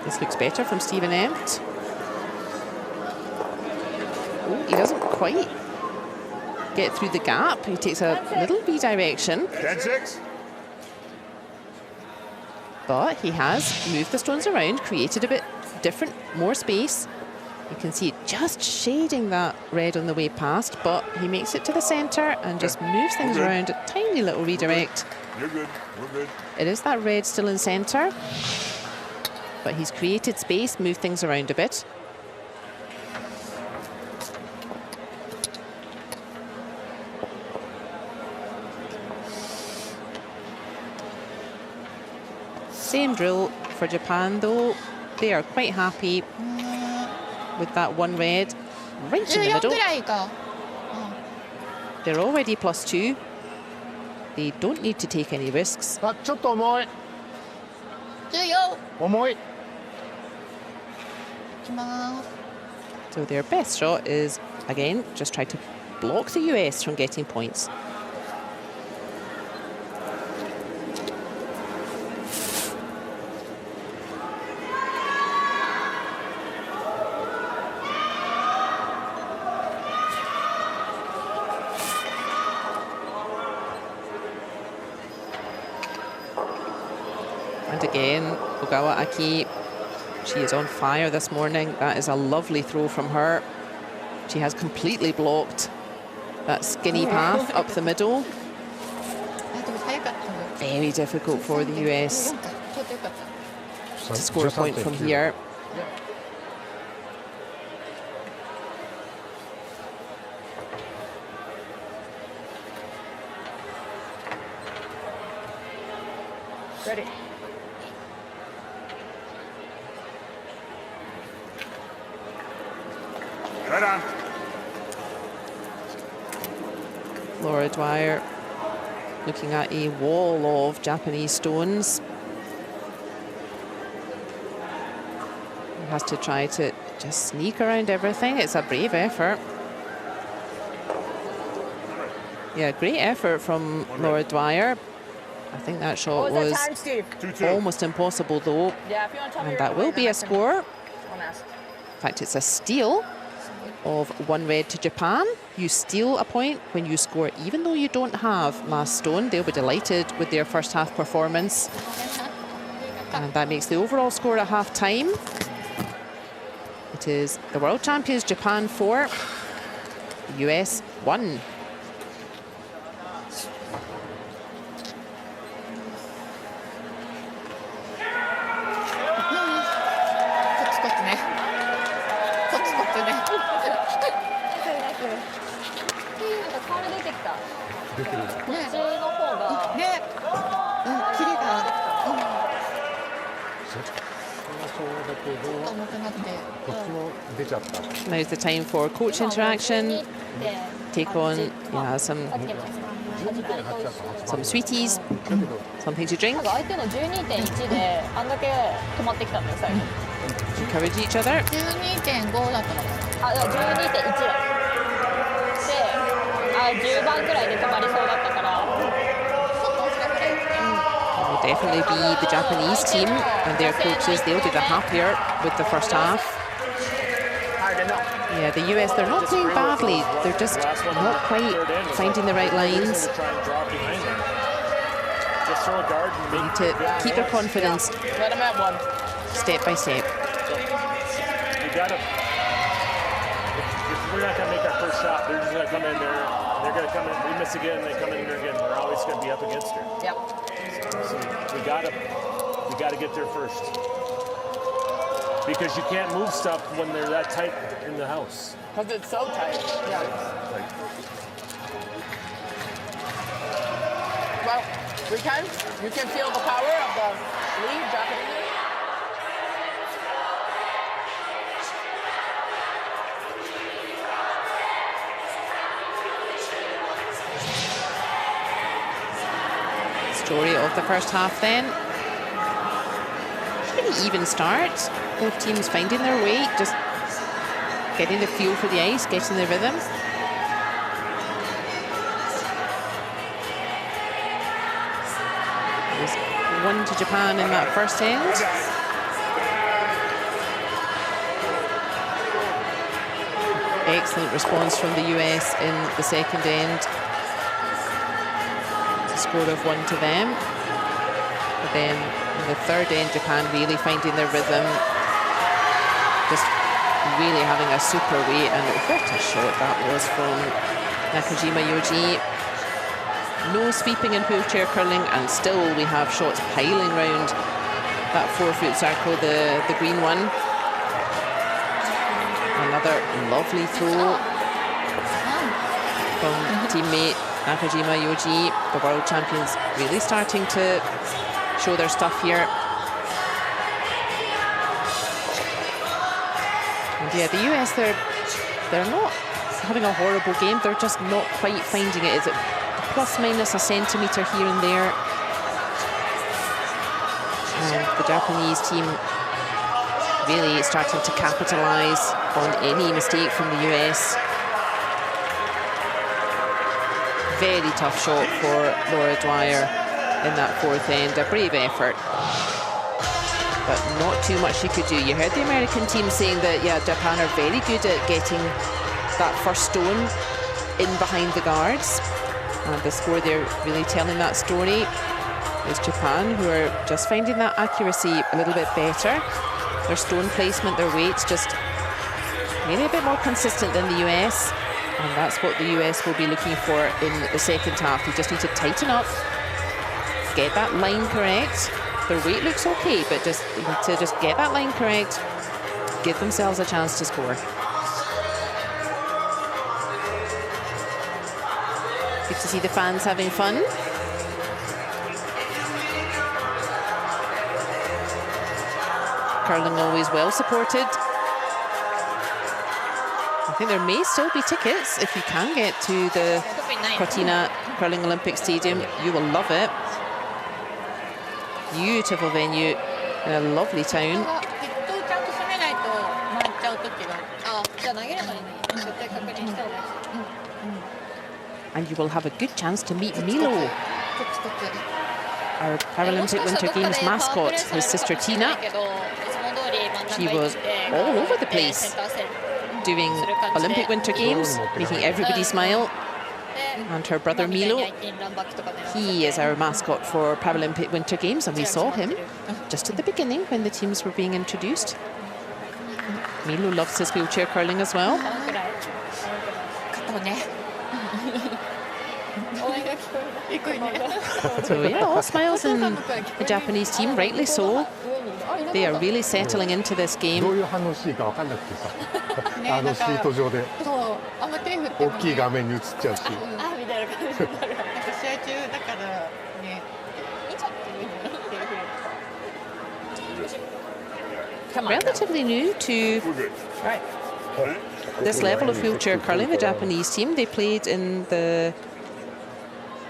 This looks better from Stephen Empt. Oh, he doesn't quite get through the gap. He takes a little redirection, 10-6. but he has moved the stones around, created a bit different, more space. You can see it just shading that red on the way past, but he makes it to the centre and just moves things around. A tiny little redirect. You're good. We're good. It is that red still in centre, but he's created space, moved things around a bit. Same drill for Japan though. They are quite happy with that one red right in the 14 middle. ぐらいか。 They're already +2. They don't need to take any risks. あ、ちょっと重い。 14。重い。いきます。 So their best shot is, again, just try to block the US from getting points. And again, Ogawa Aki, she is on fire this morning. That is a lovely throw from her. She has completely blocked that skinny path up the middle. でも早かったの。 Very difficult for the US ちょっとよかった。 to score a point from here. Ready. Right on. Laura Dwyer looking at a wall of Japanese stones. Has to try to just sneak around everything. It's a brave effort. Yeah, great effort from Laura Dwyer. I think that shot What was was that time, Steve? 2-2. almost impossible though. Yeah, if you want to tell me And your that will point, be then a I can- score. Don't ask. In fact, it's a steal of 1 red to Japan. You steal a point when you score, even though you don't have last stone. They'll be delighted with their first half performance. And that makes the overall score at half time. It is the world champions, Japan 4, US 1. コツコツね。コツコツね。なんか顔出てきた。出てる。こっちの方が。ね。キレが。そうだけど、重くなって。こっちも出ちゃった。 Now's the time for coach interaction. Take on some sweeties, something to drink. なんか相手の 12.1 であんだけ止まってきたんだよ最後。 Encourage each other. 12.5だったのかな。あ、だから 12.1 だ。で、10番ぐらいで止まりそうだったから。 Will definitely be the Japanese team and their coaches. They'll be the happier with the first half. Yeah, the US, they're not playing badly. They're just not quite finding the right lines. They need to keep their confidence Let him at one. step by step. You gotta. If we're not gonna make our first shot, they're just gonna come in there. They're gonna come in. We miss again. They come in there again. We're always gonna be up against her. Yep. So we gotta get there first. Because you can't move stuff when they're that tight in the house. Because it's so tight. Yeah. Well, you can feel the power of the lead dropping in there. Story of the first half then. Pretty even start. Both teams finding their way, just getting the feel for the ice, getting the rhythm. There's 1 to Japan in that first end. Excellent response from the US in the second end. Score of 1 to them. But then in the third end, Japan really finding their rhythm, just really having a super weight. And what a shot that was from Nakajima Yoji. No sweeping in wheelchair curling, and still we have shots piling round that 4-foot circle, the green one. Another lovely throw from teammate Nakajima Yoji. The world champions really starting to show their stuff here. And yeah, the US, they're not having a horrible game. They're just not quite finding it. Is it plus minus a centimetre here and there? And the Japanese team really starting to capitalise on any mistake from the US. Very tough shot for Laura Dwyer in that fourth end. A brave effort, but not too much she could do. You heard the American team saying that, yeah, Japan are very good at getting that first stone in behind the guards. And the score there really telling that story. It's Japan who are just finding that accuracy a little bit better. Their stone placement, their weights just maybe a bit more consistent than the US. And that's what the US will be looking for in the second half. They just need to tighten up, get that line correct. Their weight looks okay, but just need to just get that line correct, give themselves a chance to score. Good to see the fans having fun. Curling always well supported. I think there may still be tickets if you can get to the Cortina Curling Olympic Stadium. You will love it. Beautiful venue in a lovely town. And you will have a good chance to meet Milo, our Paralympic Winter Games mascot, his sister Tina. She was all over the place doing Olympic Winter Games, making everybody smile. And her brother Milo, he is our mascot for Paralympic Winter Games, and we saw him just at the beginning when the teams were being introduced. Milo loves his wheelchair curling as well. So yeah, all smiles in the Japanese team, rightly so. They are really settling into this game. Relatively new to this level of wheelchair curling, the Japanese team. They played in the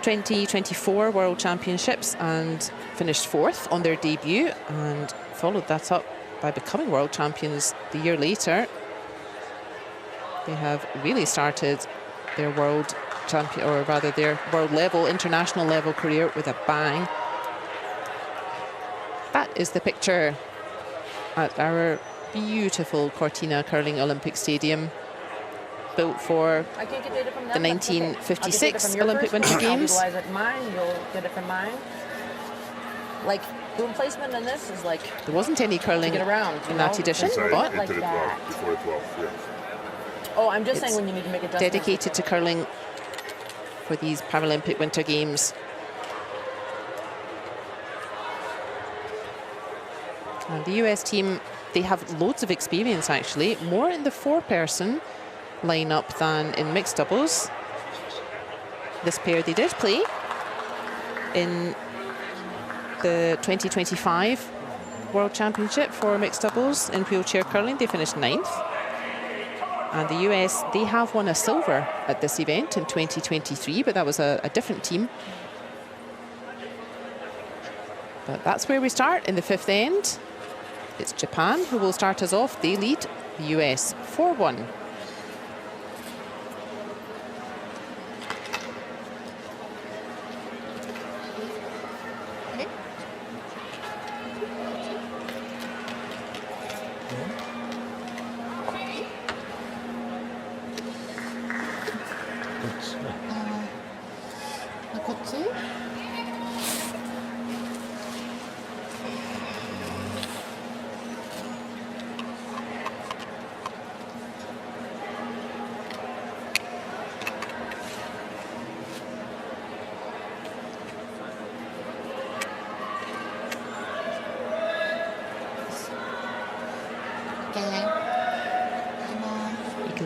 2024 World Championships and finished 4th on their debut, and followed that up by becoming world champions the year later. They have really started their world champion, or rather their world level, international level career with a bang. That is the picture at our beautiful Cortina Curling Olympic Stadium, built for the 1956 Olympic Winter Games. I'll visualize it mine, you'll get it from mine. Like, boom placement in this is like... There wasn't any curling get around, in that edition, Sorry, but into the 12, before the 12, yes. Oh, I'm just saying It's when you need to make adjustments. dedicated to curling for these Paralympic Winter Games. And the US team, they have loads of experience actually, more in the 4-person lineup than in mixed doubles. This pair, they did play in the 2025 World Championship for mixed doubles in wheelchair curling. They finished 9th. And the US, they have won a silver at this event in 2023, but that was a different team. But that's where we start in the 5th end. It's Japan who will start us off. They lead the US 4-1.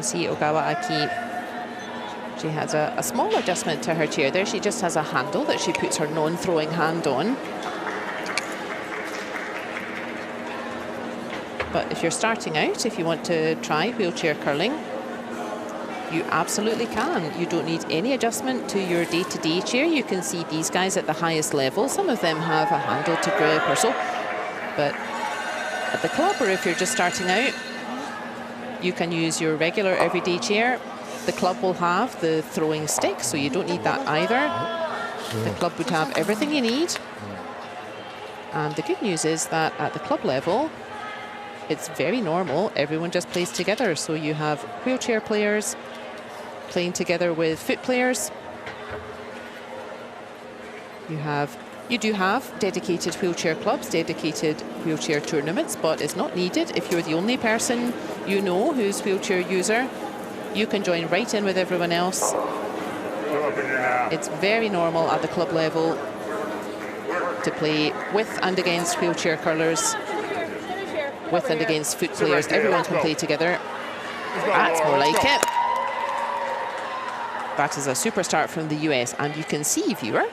See Ogawa Aki, she has a small adjustment to her chair there. She just has a handle that she puts her non-throwing hand on. But if you're starting out, if you want to try wheelchair curling, you absolutely can. You don't need any adjustment to your day-to-day chair. You can see these guys at the highest level. Some of them have a handle to grip or so. But at the club, or if you're just starting out, you can use your regular everyday chair. The club will have the throwing stick, so you don't need that either. The club would have everything you need. And the good news is that at the club level, it's very normal. Everyone just plays together. So you have wheelchair players playing together with foot players. You have You do have dedicated wheelchair clubs, dedicated wheelchair tournaments, but it's not needed. If you're the only person you know who's wheelchair user, you can join right in with everyone else. It's very normal at the club level to play with and against wheelchair curlers, with and against foot players. Everyone can play together. That's more like it. That is a super start from the US, and you can see, viewer,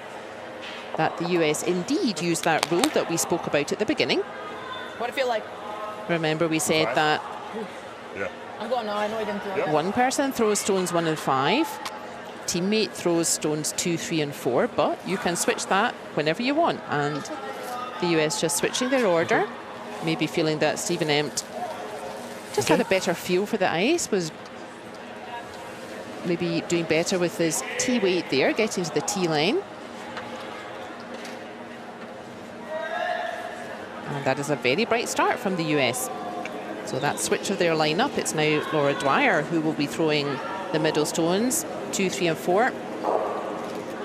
that the US indeed used that rule that we spoke about at the beginning. What I feel like. Remember, we said that I'm going now. I know I didn't throw it. one person throws stones 1 and 5. Teammate throws stones 2, 3, and 4, but you can switch that whenever you want. And the US just switching their order, maybe feeling that Stephen Empt just had a better feel for the ice, was maybe doing better with his tee weight there, getting to the tee line. And that is a very bright start from the US. So that switch of their lineup, it's now Laura Dwyer who will be throwing the middle stones, 2, 3, and 4.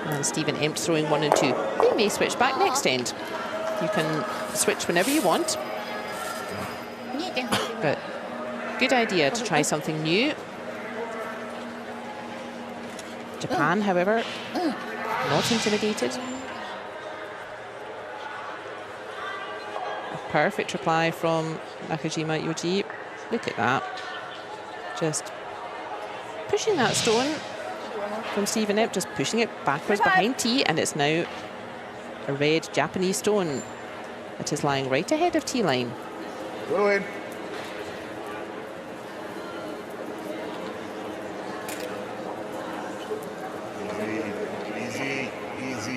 And Stephen Empt throwing 1 and 2. They may switch back next end. You can switch whenever you want. But good idea to try something new. Japan, however, not intimidated. A perfect reply from Nakajima Yoji. Look at that. Just pushing that stone from Stephen Empt, just pushing it backwards behind tee, and it's now a red Japanese stone that is lying right ahead of tee line. Go in.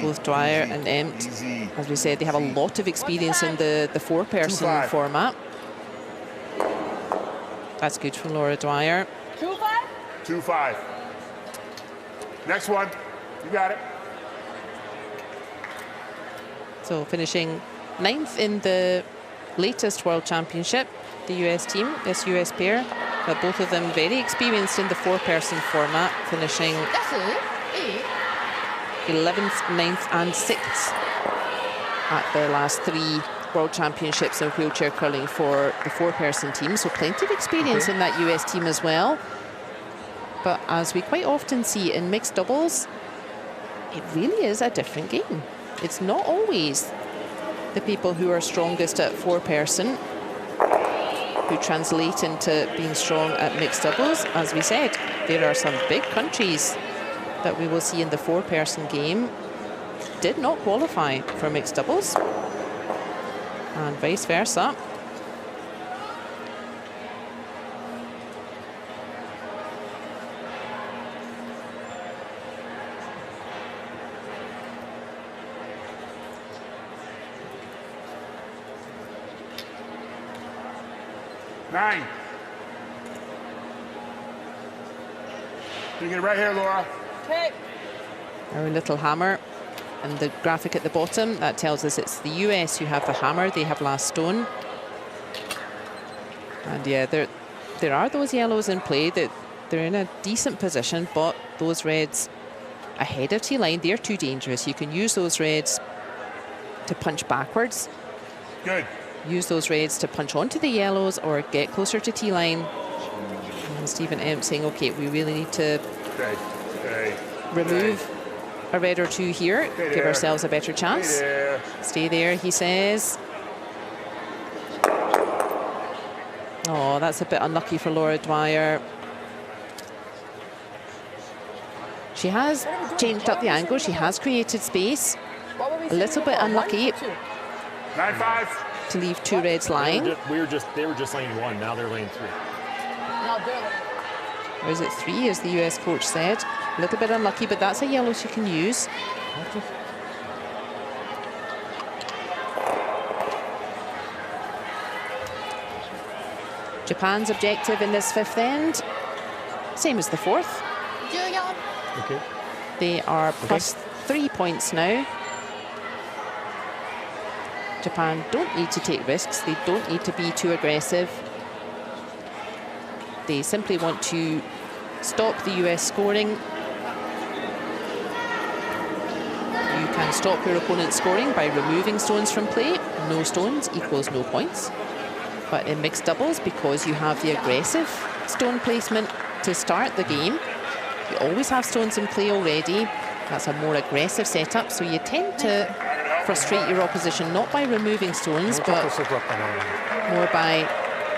Both Dwyer and Empt, as we said, they have a lot of experience in the four-person format. That's good from Laura Dwyer. 2-5? 2-5. Next one. You got it. So finishing 9th in the latest World Championship, the US team, this US pair, but both of them very experienced in the four-person format, finishing 11th, 9th and 6th at the last 3 World Championships in wheelchair curling for the four-person team. So plenty of experience in that US team as well. But as we quite often see in mixed doubles, it really is a different game. It's not always the people who are strongest at four-person who translate into being strong at mixed doubles. As we said, there are some big countries that we will see in the four-person game did not qualify for mixed doubles, and vice versa. Nine. You get it right here, Laura. Okay. Our little hammer, and the graphic at the bottom, that tells us it's the US who have the hammer, they have last stone. And yeah, there are those yellows in play, that they're in a decent position, but those reds ahead of tee line, they're too dangerous. You can use those reds to punch backwards. Good. Use those reds to punch onto the yellows or get closer to tee line. And Stephen Empt saying, okay, we really need to remove a red or two here, give ourselves a better chance. Stay there, he says. Oh, that's a bit unlucky for Laura Dwyer. She has changed up the angle, she has created space. A little bit unlucky 9-5. to leave 2 reds lying. They were just laying 1, now they're laying 3. Now they're Or is it 3, as the US coach said? A little bit unlucky, but that's a yellow she can use. Japan's objective in this 5th end, same as the 4th. Okay. They are plus 3 points now. Japan don't need to take risks. They don't need to be too aggressive. They simply want to stop the US scoring. You can stop your opponent scoring by removing stones from play. No stones equals no points. But in mixed doubles, because you have the aggressive stone placement to start the game, you always have stones in play already. That's a more aggressive setup, so you tend to frustrate your opposition, not by removing stones, but more by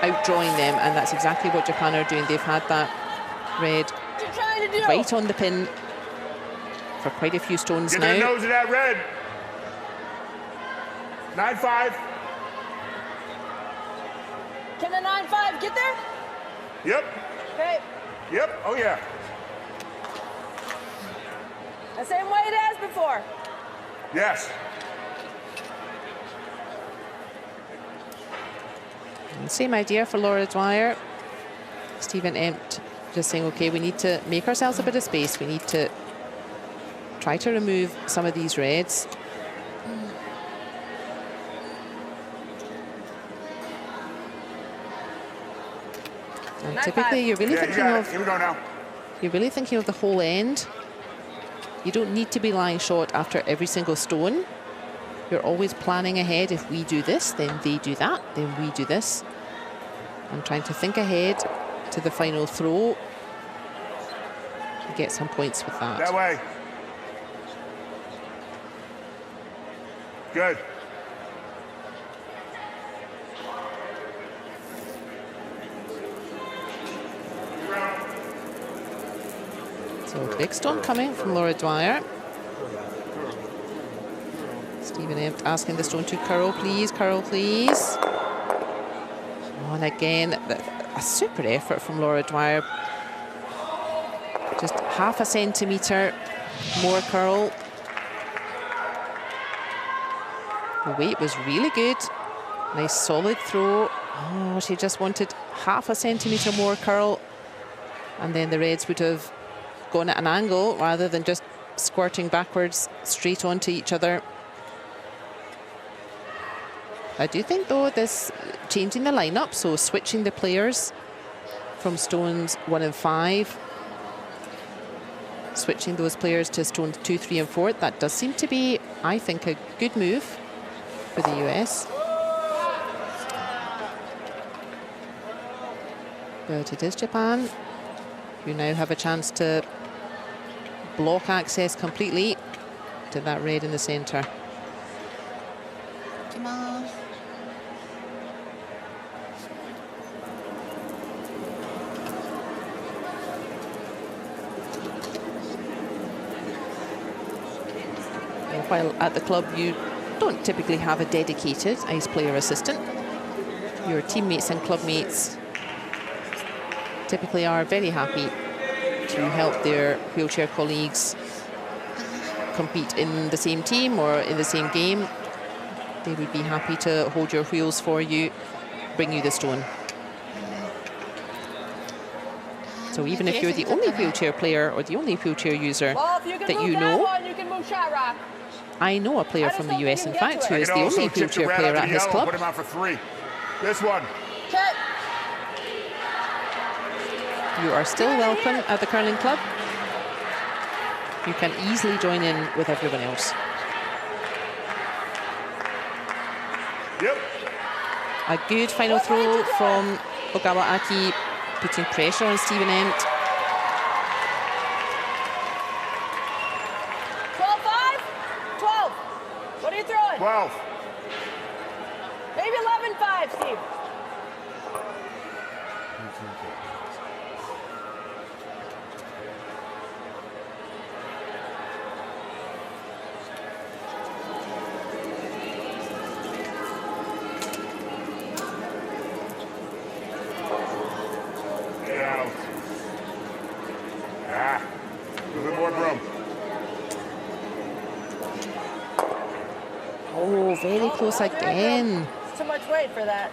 outdrawing them, and that's exactly what Japan are doing. They've had that red right on the pin for quite a few stones now. Get the nose of that red. 9-5. Can the 9-5 get there? Yep. Okay. Yep. Oh, yeah. The same way it has before. Yes. And same idea for Laura Dwyer. Stephen Empt just saying, okay, we need to make ourselves a bit of space. We need to try to remove some of these reds. And typically, you're really thinking of. Here we go now. You're really thinking of the whole end. You don't need to be lying short after every single stone. You're always planning ahead. If we do this, then they do that, then we do this. I'm trying to think ahead to the final throw and get some points with that. That way. Good. So big stone coming from Laura Dwyer. Stephen Empt asking the stone to curl, please, curl, please. Oh, and again, a super effort from Laura Dwyer. Just half a centimetre more curl. The weight was really good. Nice solid throw. Oh, she just wanted half a centimetre more curl. And then the reds would have gone at an angle rather than just squirting backwards straight onto each other. I do think, though, this changing the lineup, so switching the players from stones 1 and 5, switching those players to stones 2, 3, and 4, that does seem to be, I think, a good move for the US. But it is Japan who now have a chance to block access completely to that red in the centre. While at the club you don't typically have a dedicated ice player assistant, your teammates and clubmates typically are very happy to help their wheelchair colleagues compete in the same team or in the same game. They would be happy to hold your wheels for you, bring you the stone. So even if you're the only wheelchair player or the only wheelchair user that you know, you can move shot rock. I know a player from the US, in fact, who is the only wheelchair player at his club. Put him out for 3. This one. Okay. You are still welcome at the curling club. You can easily join in with everyone else. Yep. A good final throw from Ogawa Aki, putting pressure on Stephen Empt. 12-5? 12. What are you throwing? 12. Maybe 11-5, Steve. Oh, very close again. Too much weight for that.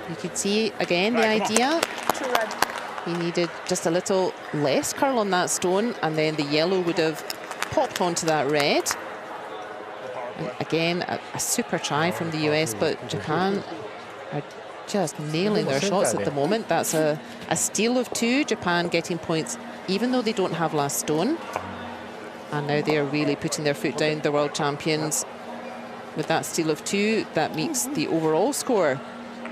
You could see again the idea. Too red. He needed just a little less curl on that stone, and then the yellow would have popped onto that red. And again, a super try from the US, but Japan are just nailing their shots at the moment. That's a steal of 2. Japan getting points even though they don't have last stone. And now they are really putting their foot down, the world champions. With that steal of 2, that makes the overall score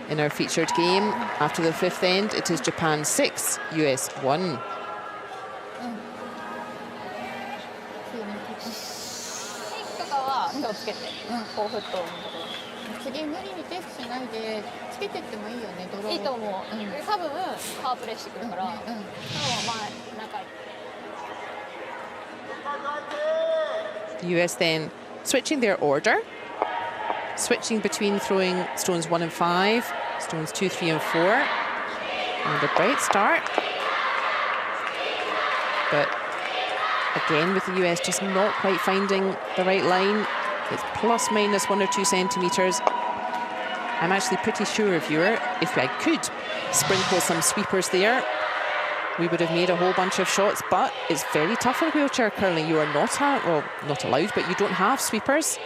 in our featured game. After the 5th end, it is Japan 6, US 1. とかは気をつけて、こうフットを次無理にテープしないでつけてってもいいよね。ドローいいと思う、多分パワープレイしてくるから、多分まあなんか The US then switching their order, switching between throwing stones 1 and 5, stones 2, 3 and 4, and a bright start. But again with the US just not quite finding the right line. It's plus minus 1 or 2 centimetres. I'm actually pretty sure, viewer, if I could sprinkle some sweepers there, we would have made a whole bunch of shots, but it's very tough in wheelchair curling. You are not, well, not allowed, but you don't have sweepers.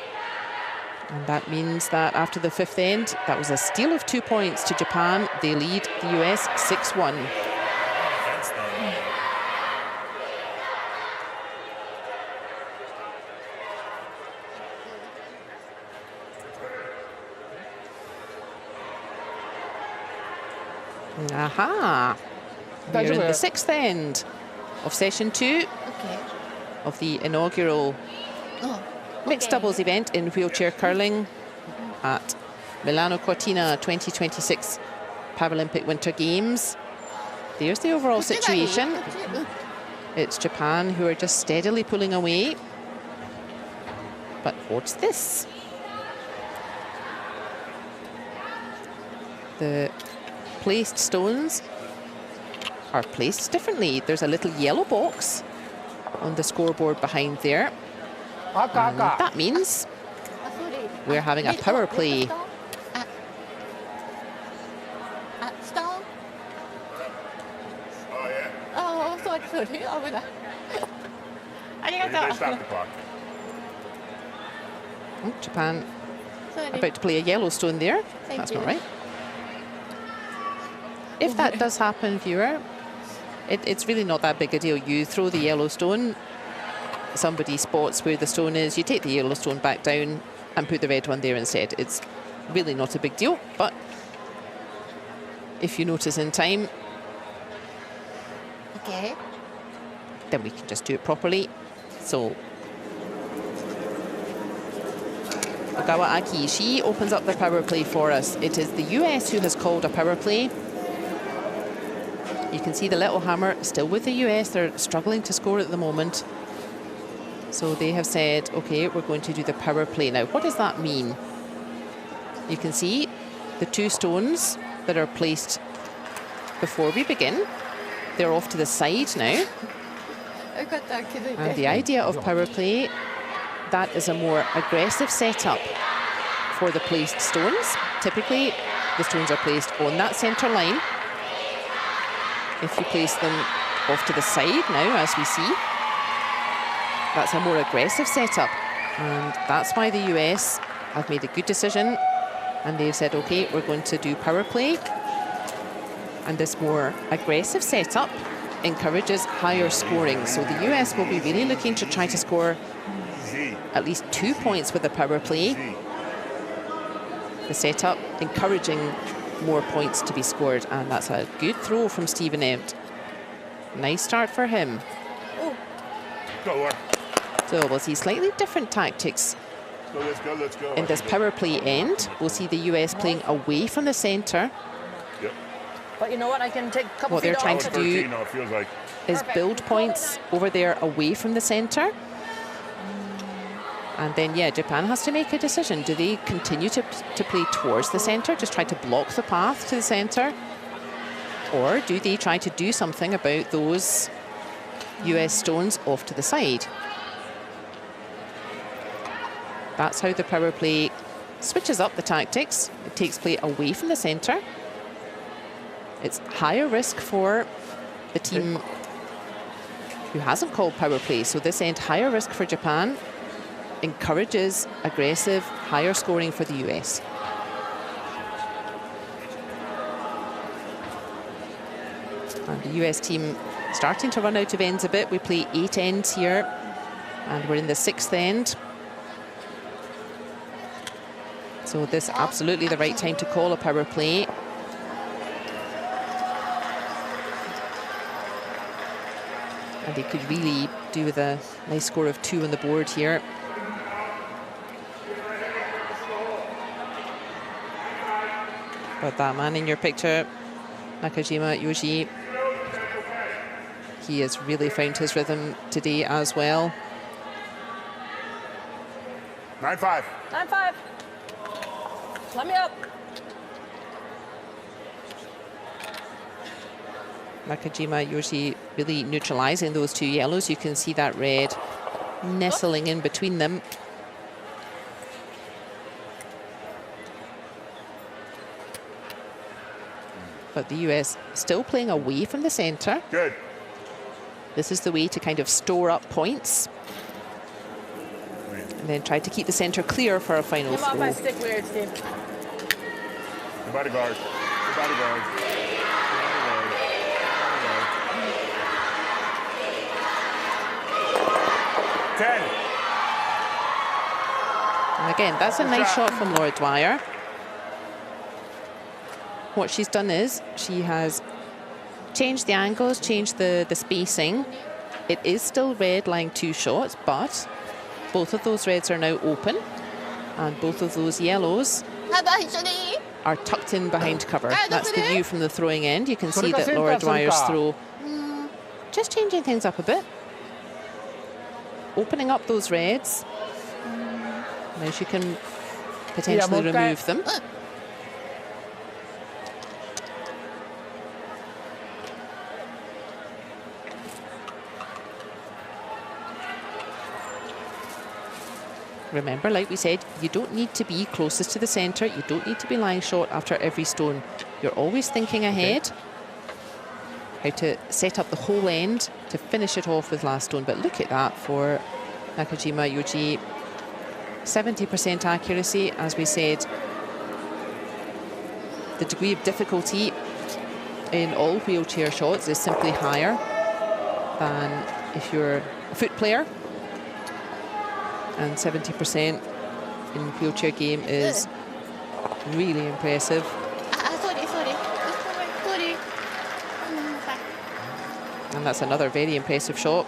And that means that after the 5th end, that was a steal of 2 points to Japan. They lead the US 6-1. Aha! We're in the 6th end of session 2 of the inaugural mixed doubles event in wheelchair curling at Milano Cortina 2026 Paralympic Winter Games. There's the overall situation. It's Japan who are just steadily pulling away. But what's this? The placed stones are placed differently. There's a little yellow box on the scoreboard behind there. And that means we're having a power play. Oh, Japan about to play a yellow stone there. That's not right. If that does happen, viewer, it's really not that big a deal. You throw the yellow stone, somebody spots where the stone is, you take the yellow stone back down and put the red one there instead. It's really not a big deal, but if you notice in time, then we can just do it properly. So Ogawa Aki, she opens up the power play for us. It is the US who has called a power play. You can see the little hammer still with the US. They're struggling to score at the moment. So they have said, okay, we're going to do the power play. Now, what does that mean? You can see the 2 stones that are placed before we begin. They're off to the side now. And the idea of power play, that is a more aggressive setup for the placed stones. Typically, the stones are placed on that centre line. If you place them off to the side now, as we see, that's a more aggressive setup. And that's why the US have made a good decision. And they've said, okay, we're going to do power play. And this more aggressive setup encourages higher scoring. So the US will be really looking to try to score at least 2 points with the power play. The setup encouraging more points to be scored, and that's a good throw from Stephen Empt. Nice start for him. So we'll see slightly different tactics Let's go. in this power play end. We'll see the US playing away from the centre. Yep. But you know what? I can take a couple What they're feet trying off. to do It feels like is build points over there away from the centre. And then, yeah, Japan has to make a decision. Do they continue to play towards the centre, just try to block the path to the centre? Or do they try to do something about those US stones off to the side? That's how the power play switches up the tactics. It takes play away from the centre. It's higher risk for the team who hasn't called power play. So this end, higher risk for Japan, encourages aggressive, higher scoring for the US. And the US team starting to run out of ends a bit. We play 8 ends here And we're in the 6th end. So this absolutely the right time to call a power play. And they could really do with a nice score of 2 on the board here. But that man in your picture, Nakajima Yoshi, he has really found his rhythm today as well. 9-5. 9-5. Let me up. Nakajima Yoshi really neutralizing those 2 yellows. You can see that red nestling in between them. But the US still playing away from the center. Good. This is the way to kind of store up points. And then try to keep the center clear for a final Come on, my throw. stick weird, Steve. Your bodyguard. Your bodyguard. Ten. And again, that's a nice shot from Laura Dwyer. What she's done is she has changed the angles, changed the spacing. It is still red lying 2 shots, but both of those reds are now open. And both of those yellows are tucked in behind cover. That's the view from the throwing end. You can see that Laura Dwyer's throw just changing things up a bit. Opening up those reds. Now she can potentially remove them. Remember, like we said, you don't need to be closest to the center. You don't need to be lying short after every stone. You're always thinking ahead. How to set up the whole end to finish it off with last stone. But look at that for Nakajima Yoshi. 70% accuracy, as we said. The degree of difficulty in all wheelchair shots is simply higher than if you're a foot player. And 70% in wheelchair game is really impressive. And that's another very impressive shot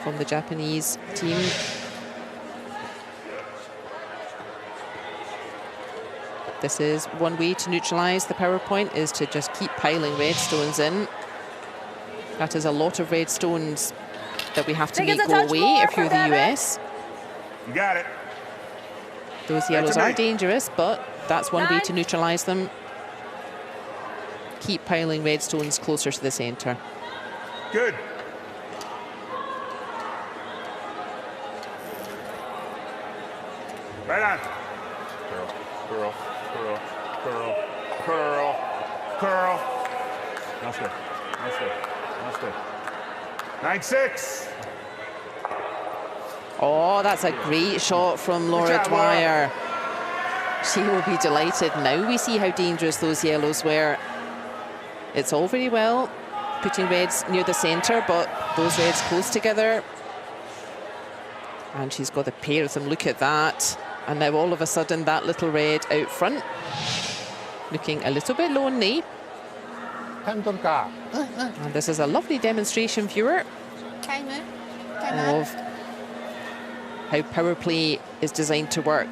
from the Japanese team. This is one way to neutralize the power point, is to just keep piling red stones in. That is a lot of red stones that we have to make go away if you're the US. You got it. Those yellows are dangerous, but that's one way to neutralize them. Keep piling red stones closer to the center. Good. Right on. Curl, curl, curl, curl, curl, curl. That's good. That's good. That's good. 9-6. Oh, that's a great shot from Laura Dwyer. She will be delighted. Now we see how dangerous those yellows were. It's all very well putting reds near the center, but those reds close together. And she's got a pair of them. Look at that. And now all of a sudden that little red out front, looking a little bit lonely. And this is a lovely demonstration, viewer, of how power play is designed to work.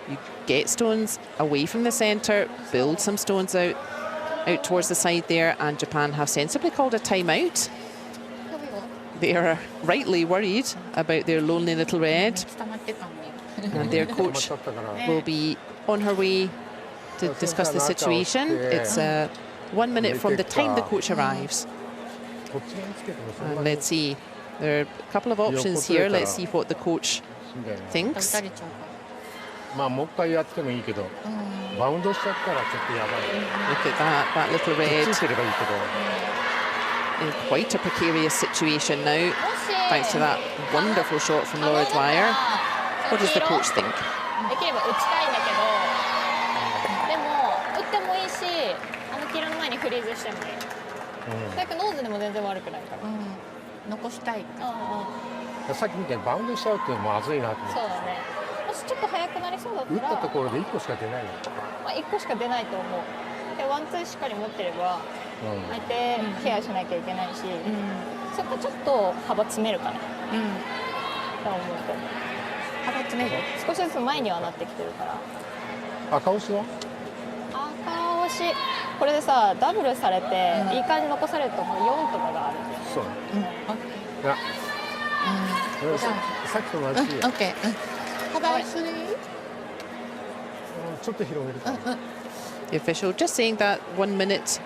You get stones away from the center, build some stones out towards the side there, and Japan have sensibly called a timeout. They are rightly worried about their lonely little red. And their coach will be on her way to discuss the situation. It's 1 minute from the time the coach arrives. And let's see. There are a couple of options here. Let's see what the coach thinks. Look at that little red in quite a precarious situation now, thanks to that wonderful shot from Laura Dwyer. What does the coach think? さっきみたいにバウンドしちゃうっていうのもまずいなと思って。そうだね。もしちょっと速くなりそうだった打ら、ったところで1個しか出ないよ。まあ、1個しか出ないと思う。でワンツーしっかり持ってればうん相手ケアしなきゃいけないし、そこちょっと幅詰めるかなと思うと。幅詰める。少しずつ前にはなってきてるから。赤押しは赤押しこれでさダブルされて、いい感じ残されるともう4とかがあるんだよ。そういや、さっきと同じオッケー。幅する。ちょっと広げるかな。 The official just saying that 1 minute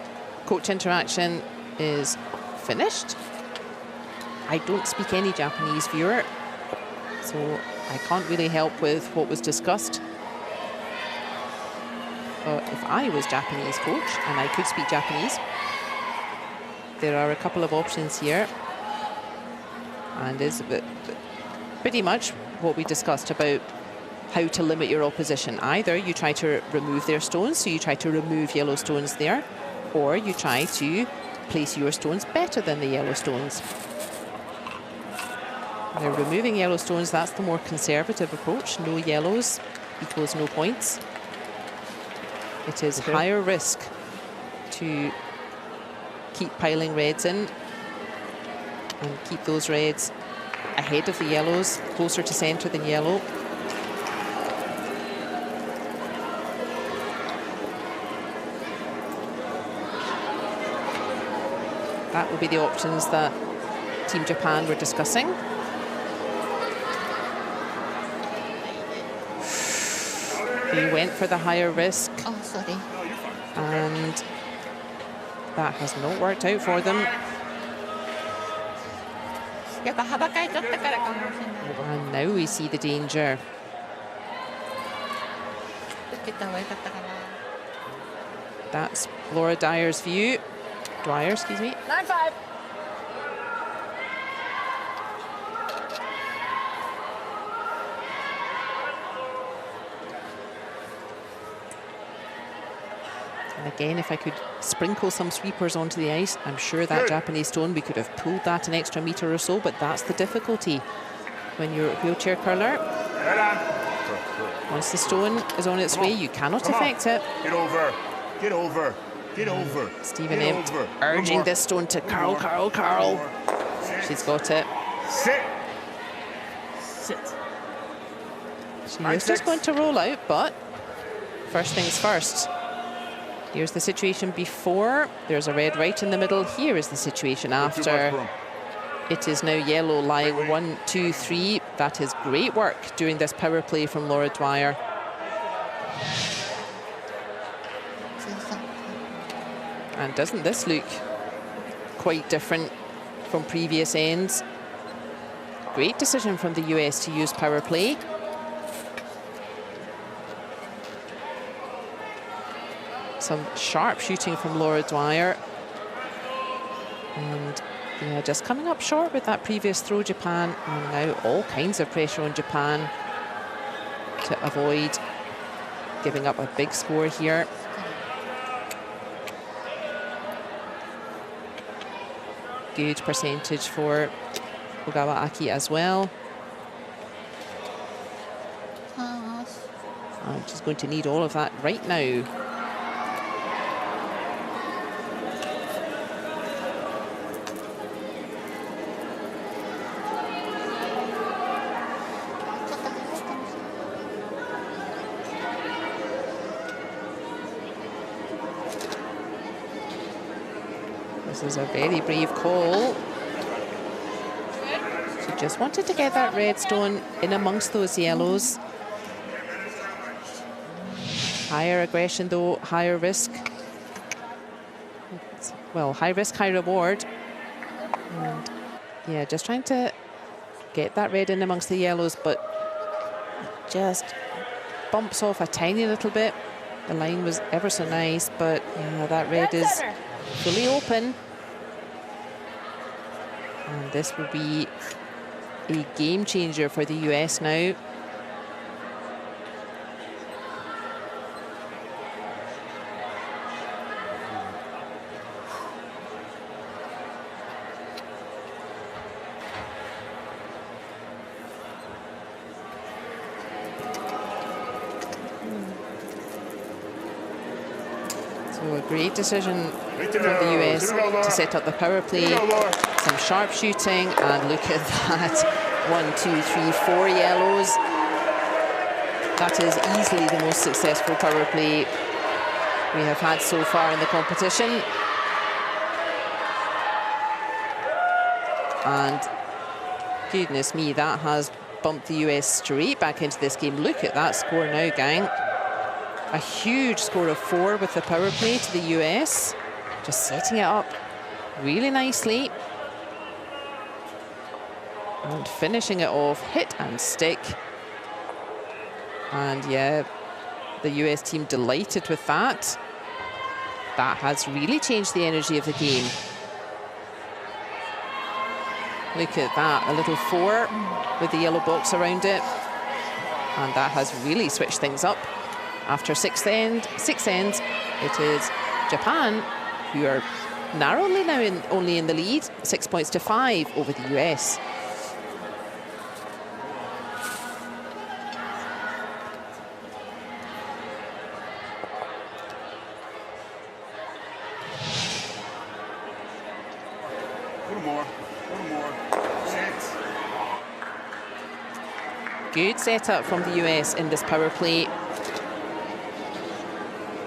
coach interaction is finished. I don't speak any Japanese, viewer, so I can't really help with what was discussed. But if I was Japanese coach and I could speak Japanese, there are a couple of options here, and is pretty much what we discussed about how to limit your opposition. Either you try to remove their stones, so you try to remove yellow stones there, or you try to place your stones better than the yellow stones. Now, removing yellow stones, that's the more conservative approach. No yellows equals no points. It is higher risk to keep piling reds in and keep those reds ahead of the yellows, closer to centre than yellow. That will be the options that Team Japan were discussing. They went for the higher risk. Oh, sorry. And that has not worked out for them. やっぱ幅変えちゃったからかもしれない。 And now we see the danger. 受けた方が良かったかな。 That's Laura Dyer's view. Dwyer, excuse me. 9-5. And again, if I could sprinkle some sweepers onto the ice, I'm sure that Japanese stone, we could have pulled that an extra metre or so, but that's the difficulty when you're a wheelchair curler. Once the stone is on its way, you cannot affect it. Get over. Get over. Get over. Stephen Get Empt over. urging One more. this stone to curl, One more. curl, curl. One more. She's got it. Sit. Sit. She was just going to roll out, but first things first. Here's the situation before. There's a red right in the middle. Here is the situation after. It is now yellow lying 1, 2, 3. That is great work during this power play from Laura Dwyer. And doesn't this look quite different from previous ends? Great decision from the US to use power play. Some sharp shooting from Laura Dwyer. And yeah, just coming up short with that previous throw, Japan. And now all kinds of pressure on Japan to avoid giving up a big score here. Good percentage for Ogawa Aki as well. And she's going to need all of that right now. This is a very brave call. She just wanted to get that red stone in amongst those yellows. Higher aggression though, higher risk. Well, high risk, high reward. And yeah, just trying to get that red in amongst the yellows, but just bumps off a tiny little bit. The line was ever so nice, but yeah, that red is fully open. And this will be a game changer for the US now. So a great decision from the US to set up the power play. Some sharp shooting, and look at that. 1, 2, 3, 4 yellows. That is easily the most successful power play we have had so far in the competition. And goodness me, that has bumped the US straight back into this game. Look at that score now, gang. A huge score of 4 with the power play to the US. Just setting it up really nicely. And finishing it off, hit and stick. And yeah, the US team delighted with that. That has really changed the energy of the game. Look at that, a little 4 with the yellow box around it. And that has really switched things up. After six ends, it is Japan who are narrowly now only in the lead, 6 points to 5 over the US. Good setup from the US in this power play.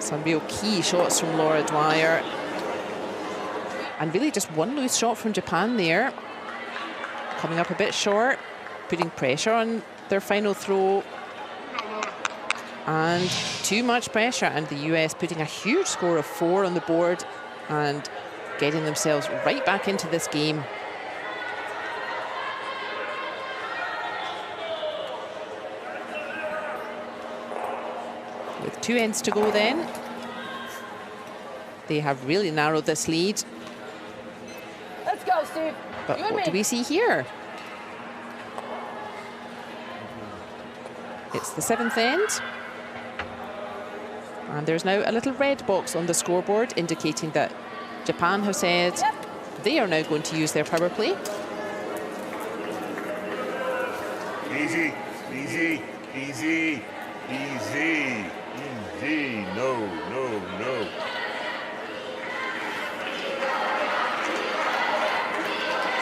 Some real key shots from Laura Dwyer. And really just one loose shot from Japan there. Coming up a bit short, putting pressure on their final throw. And too much pressure, and the US putting a huge score of 4 on the board and getting themselves right back into this game. With 2 ends to go then. They have really narrowed this lead. Let's go, Steve. But what do we see here? It's the 7th end. And there's now a little red box on the scoreboard indicating that Japan have said they are now going to use their power play. Easy, easy, easy, easy, easy. No, no, no.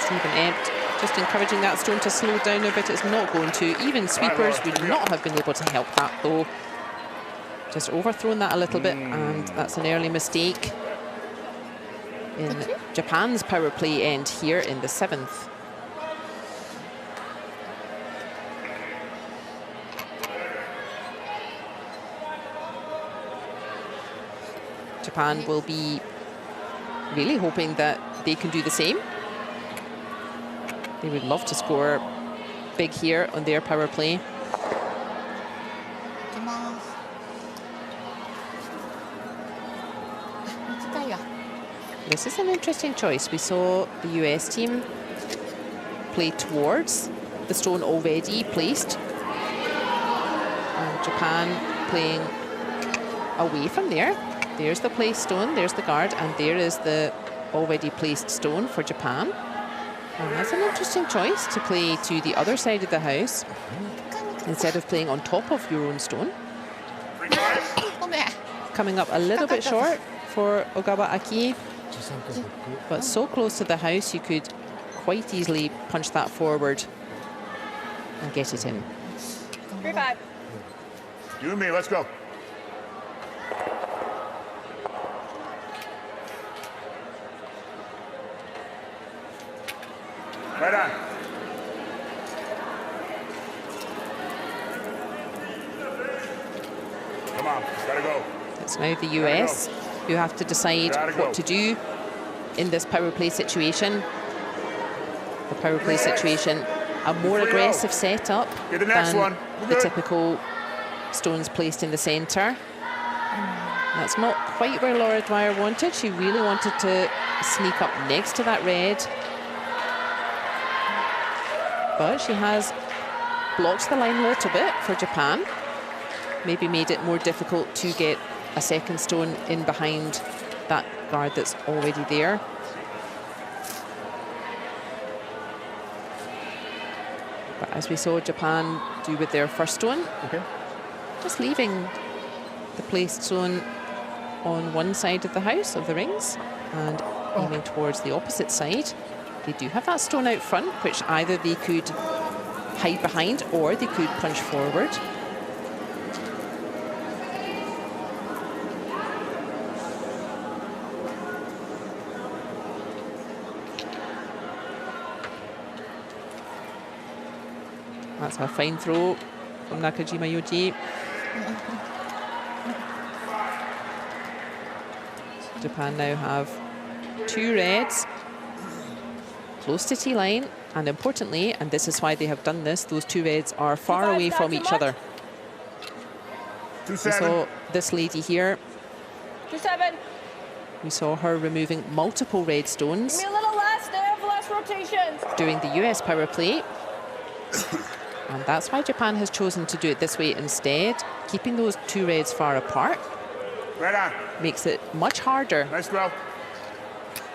Stephen Empt just encouraging that stone to slow down a bit. It's not going to. Even sweepers would not have been able to help that though. Just overthrown that a little bit, and that's an early mistake in Japan's power play end here in the 7th. Japan will be really hoping that they can do the same. They would love to score big here on their power play. This is an interesting choice. We saw the US team play towards the stone already placed, and Japan playing away from there. There's the placed stone, there's the guard, and there is the already placed stone for Japan. And that's an interesting choice, to play to the other side of the house instead of playing on top of your own stone. Coming up a little bit short for Ogawa Aki, but so close to the house you could quite easily punch that forward and get it in. 3-5. You and me, let's go. Right on. Come on, gotta go. It's now the US who have to decide what to do in this power play situation. The power play situation, a more aggressive setup than the typical stones placed in the centre. That's not quite where Laura Dwyer wanted. She really wanted to sneak up next to that red. But she has blocked the line a little bit for Japan. Maybe made it more difficult to get a second stone in behind that guard that's already there. But as we saw Japan do with their first stone, just leaving the placed stone on one side of the house, of the rings, and aiming towards the opposite side. They do have that stone out front, which either they could hide behind or they could punch forward. That's a fine throw from Nakajima Yoji. Japan now have 2 reds close to T-line, and importantly, and this is why they have done this, those 2 reds are far away from each other. We saw this lady here. 2-7. We saw her removing multiple red stones Give me a little less there for last rotations. during the US power play. And that's why Japan has chosen to do it this way instead. Keeping those 2 reds far apart makes it much harder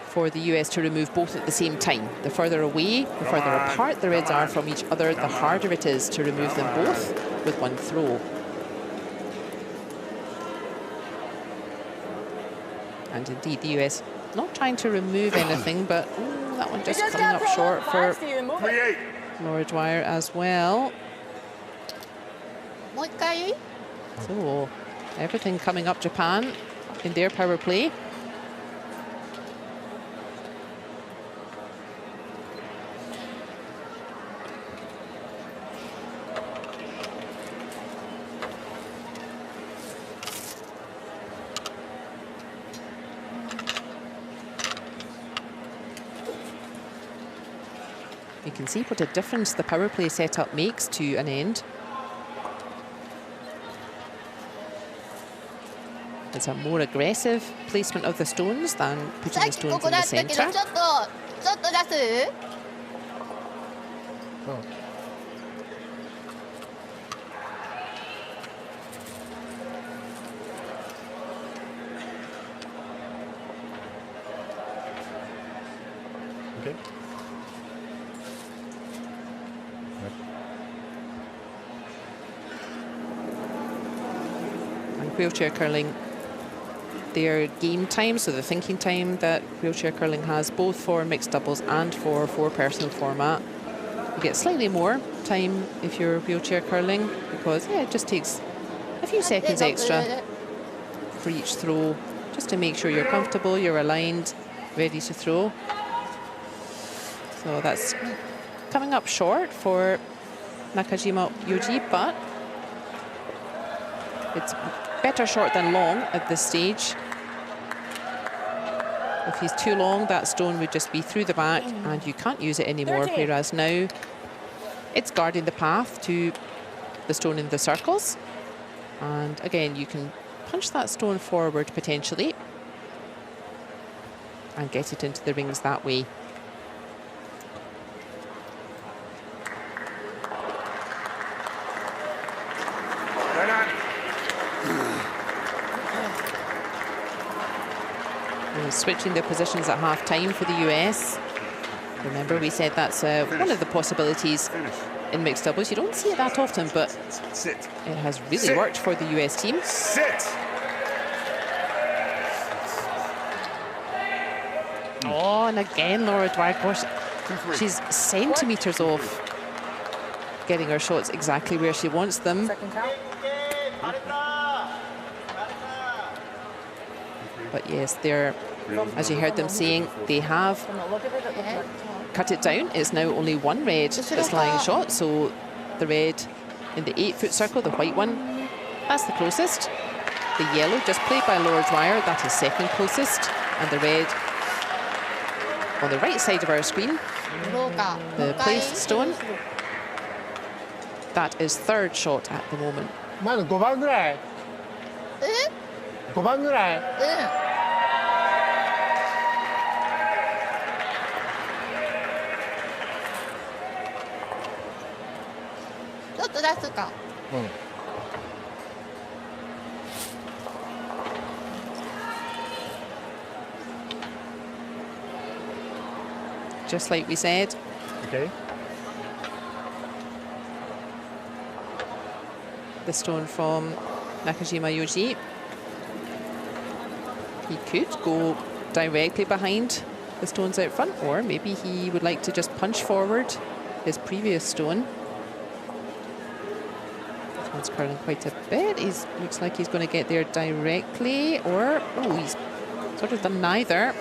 for the US to remove both at the same time. The further away, the further apart the reds are from each other, the harder it is to remove them both with one throw. And indeed, the US not trying to remove anything, but that one just coming up short for Laura Dwyer as well. So everything coming up Japan in their power play. You can see what a difference the power play setup makes to an end. It's a more aggressive placement of the stones than putting the stones in the centre. Okay. And wheelchair curling, their game time, so the thinking time that wheelchair curling has both for mixed doubles and for 4-person format. You get slightly more time if you're wheelchair curling because it just takes a few seconds extra for each throw just to make sure you're comfortable, you're aligned, ready to throw. So that's coming up short for Nakajima Yoji, but it's better short than long at this stage. If he's too long, that stone would just be through the back and you can't use it anymore, whereas now it's guarding the path to the stone in the circles. And again, you can punch that stone forward potentially and get it into the rings that way. Switching their positions at half-time for the US. Remember, we said that's one of the possibilities in mixed doubles. You don't see it that often, but it has really worked for the US team. Oh, and again, Laura Dwyer, gosh, she's centimetres off getting her shots exactly where she wants them. But yes, they're, as you heard them saying, they have cut it down. It's now only one red that's lying shot. So the red in the 8-foot circle, the white one, that's the closest. The yellow, just played by Laura Dwyer, that is second closest. And the red on the right side of our screen, the placed stone, that is third shot at the moment. 5番ぐらい5番ぐらいちょっと出すか。Just like we said. Okay. The stone from Nakajima Yoji. He could go directly behind the stones out front, or maybe he would like to just punch forward his previous stone. This one's curling quite a bit. He looks like he's going to get there directly, or oh, he's sort of done neither.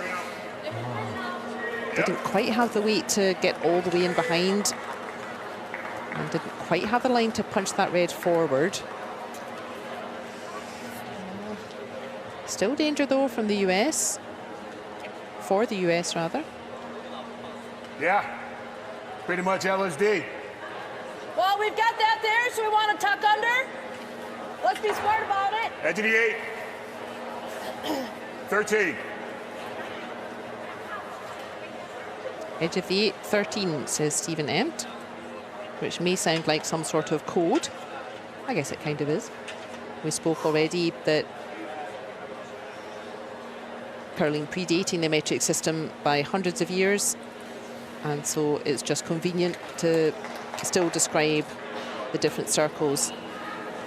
Didn't quite have the weight to get all the way in behind, and didn't quite have the line to punch that red forward. Still danger though from the US. For the US rather. Yeah, pretty much LSD. Well, we've got that there, so we want to tuck under. Let's be smart about it. Edge of the 8. 13. Edge of the 8, 13, says Stephen Empt, which may sound like some sort of code. I guess it kind of is. We spoke already that curling predating the metric system by hundreds of years, and so it's just convenient to still describe the different circles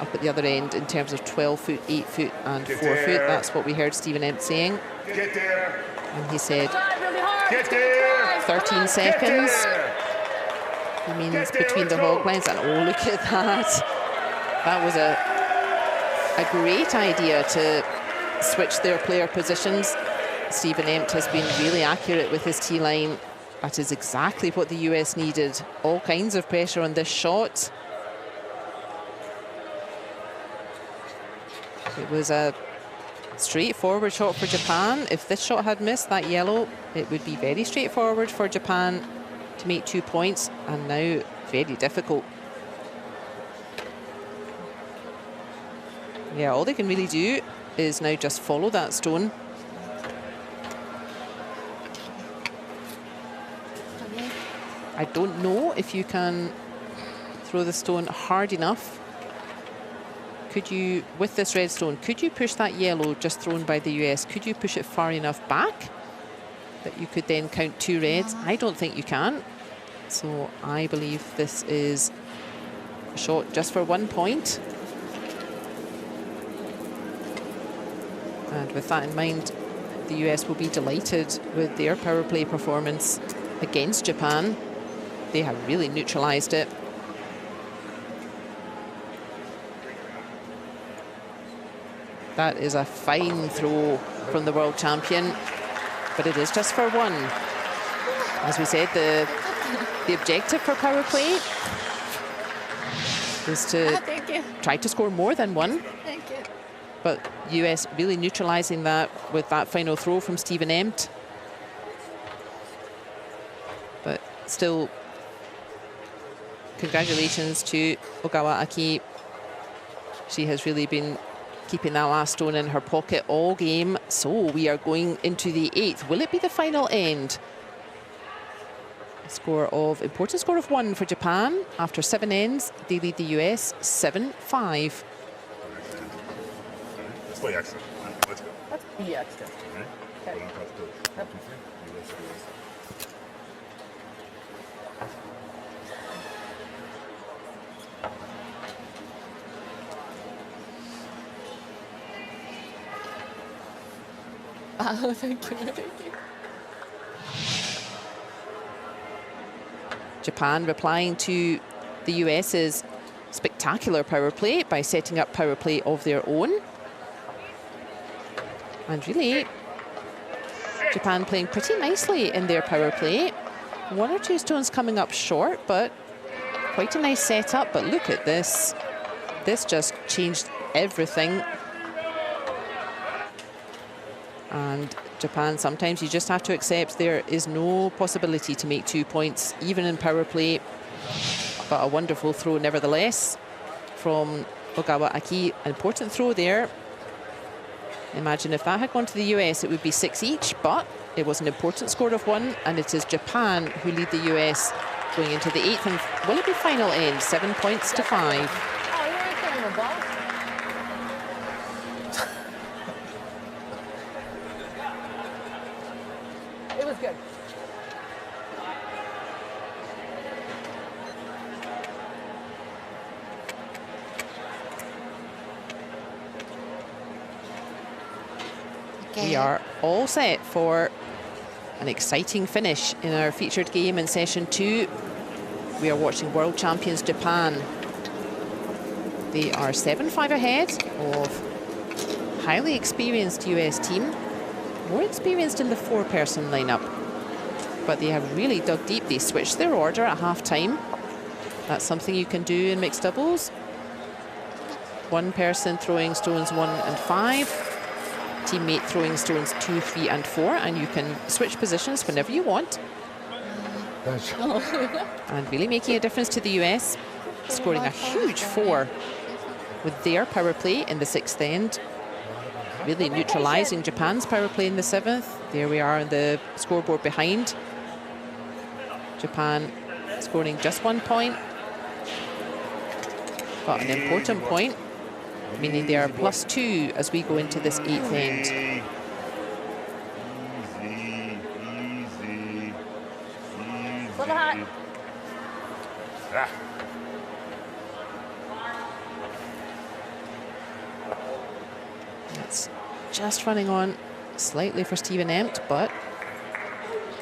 up at the other end in terms of 12 foot, 8 foot and 4 foot. That's what we heard Stephen Empt saying. Get there. And he said Really hard. Get there. 13 seconds. He means between the hog lines, and oh, look at that. That was a great idea to switch their player positions. Stephen Empt has been really accurate with his T-line. That is exactly what the US needed. All kinds of pressure on this shot. It was a straightforward shot for Japan. If this shot had missed that yellow, it would be very straightforward for Japan to make 2 points, and now very difficult. Yeah, all they can really do is now just follow that stone. I don't know if you can throw the stone hard enough. Could you, with this red stone, could you push that yellow just thrown by the US? Could you push it far enough back that you could then count 2 reds? I don't think you can. So I believe this is a shot just for 1 point. And with that in mind, the US will be delighted with their power play performance against Japan. They have really neutralized it. That is a fine throw from the world champion, but it is just for 1. As we said, the objective for power play is to try to score more than 1. Thank you. But US really neutralizing that with that final throw from Stephen Empt. But still, congratulations to Ogawa Aki. She has really been keeping that last stone in her pocket all game. So we are going into the 8th. Will it be the final end? Important score of 1 for Japan. After 7 ends, they lead the US 7-5. Let's play extra. Let's go. Let's be extra. Right? Okay. Put on top of the- Yep. 2, 3. US. Oh, thank you. Thank you. Japan replying to the US's spectacular power play by setting up power play of their own. And really, Japan playing pretty nicely in their power play. 1 or 2 stones coming up short, but quite a nice setup. But look at this. This just changed everything. And Japan, sometimes you just have to accept there is no possibility to make 2 points, even in power play. But a wonderful throw nevertheless from Ogawa Aki. An important throw there. Imagine if that had gone to the US, it would be 6 each, but it was an important score of 1, and it is Japan who lead the US going into the 8th. And will it be final end? 7 points to 5. Oh, you're right there in the ball. It was good. We are all set for an exciting finish in our featured game in session 2. We are watching world champions Japan. They are 7-5 ahead of highly experienced US team, more experienced in the 4-person lineup, but they have really dug deep. They switched their order at half-time. That's something you can do in mixed doubles. One person throwing stones 1 and 5, teammate throwing stones 2, 3 and 4, and you can switch positions whenever you want. And really making a difference to the US, scoring a huge 4 with their power play in the 6th end, really neutralizing Japan's power play in the 7th. There we are on the scoreboard behind. Japan scoring just 1 point, but an important point, meaning they are +2 as we go into this 8th end. Easy. Ah. That's just running on slightly for Stephen Empt, but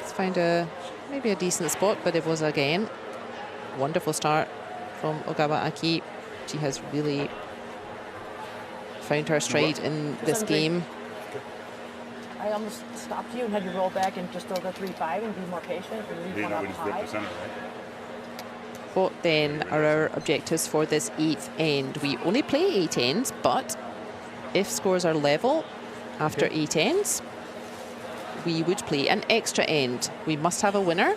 let's find maybe a decent spot, but it was again wonderful start from Ogawa Aki. She has really found her stride in this game. I almost stopped you and had you roll back and just throw the 3-5 and be more patient and leave one up high. What then are our objectives for this 8th end? We only play 8 ends, but if scores are level after 8 ends, we would play an extra end. We must have a winner.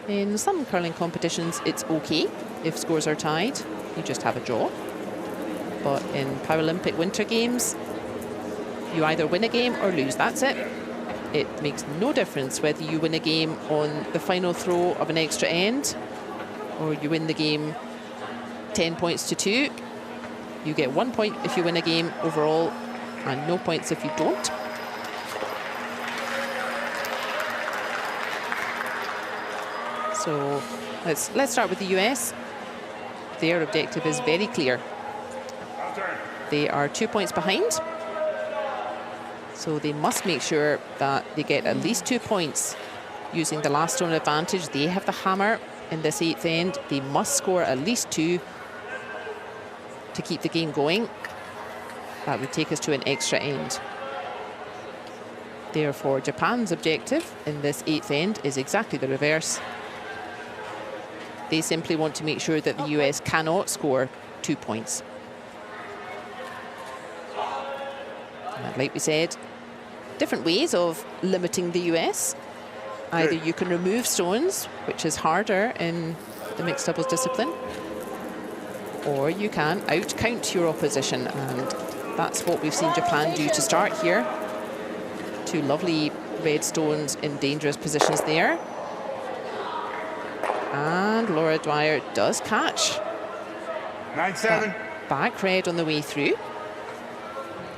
In some curling competitions, it's okay if scores are tied. You just have a draw. But in Paralympic Winter Games, you either win a game or lose. That's it. It makes no difference whether you win a game on the final throw of an extra end or you win the game 10 points to 2. You get 1 point if you win a game overall and no points if you don't. So let's start with the US. Their objective is very clear. They are 2 points behind. So they must make sure that they get at least 2 points using the last stone advantage. They have the hammer in this 8th end. They must score at least 2 to keep the game going. That would take us to an extra end. Therefore, Japan's objective in this 8th end is exactly the reverse. They simply want to make sure that the US cannot score 2 points. And like we said, different ways of limiting the US. Either you can remove stones, which is harder in the mixed doubles discipline, or you can out-count your opposition, and that's what we've seen Japan do to start here. 2 lovely red stones in dangerous positions there. And Laura Dwyer does catch 9-7. back red on the way through.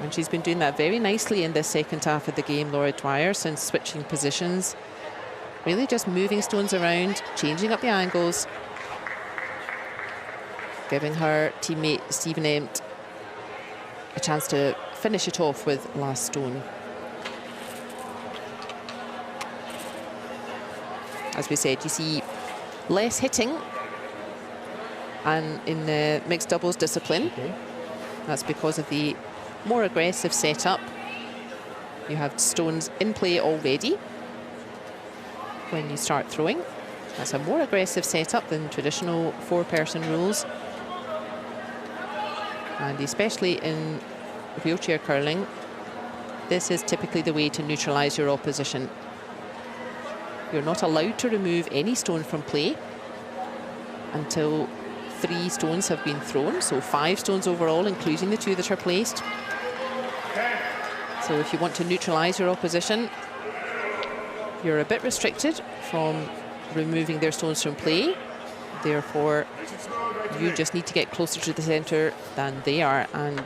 And she's been doing that very nicely in this 2nd half of the game, Laura Dwyer, since switching positions. Really just moving stones around, changing up the angles, giving her teammate Stephen Empt a chance to finish it off with last stone. As we said, you see less hitting and in the mixed doubles discipline. That's because of the more aggressive setup. You have stones in play already when you start throwing. That's a more aggressive setup than traditional 4-person rules. And especially in wheelchair curling, this is typically the way to neutralize your opposition. You're not allowed to remove any stone from play until 3 stones have been thrown, so 5 stones overall, including the 2 that are placed. So if you want to neutralize your opposition, you're a bit restricted from removing their stones from play. Therefore, you just need to get closer to the center than they are, and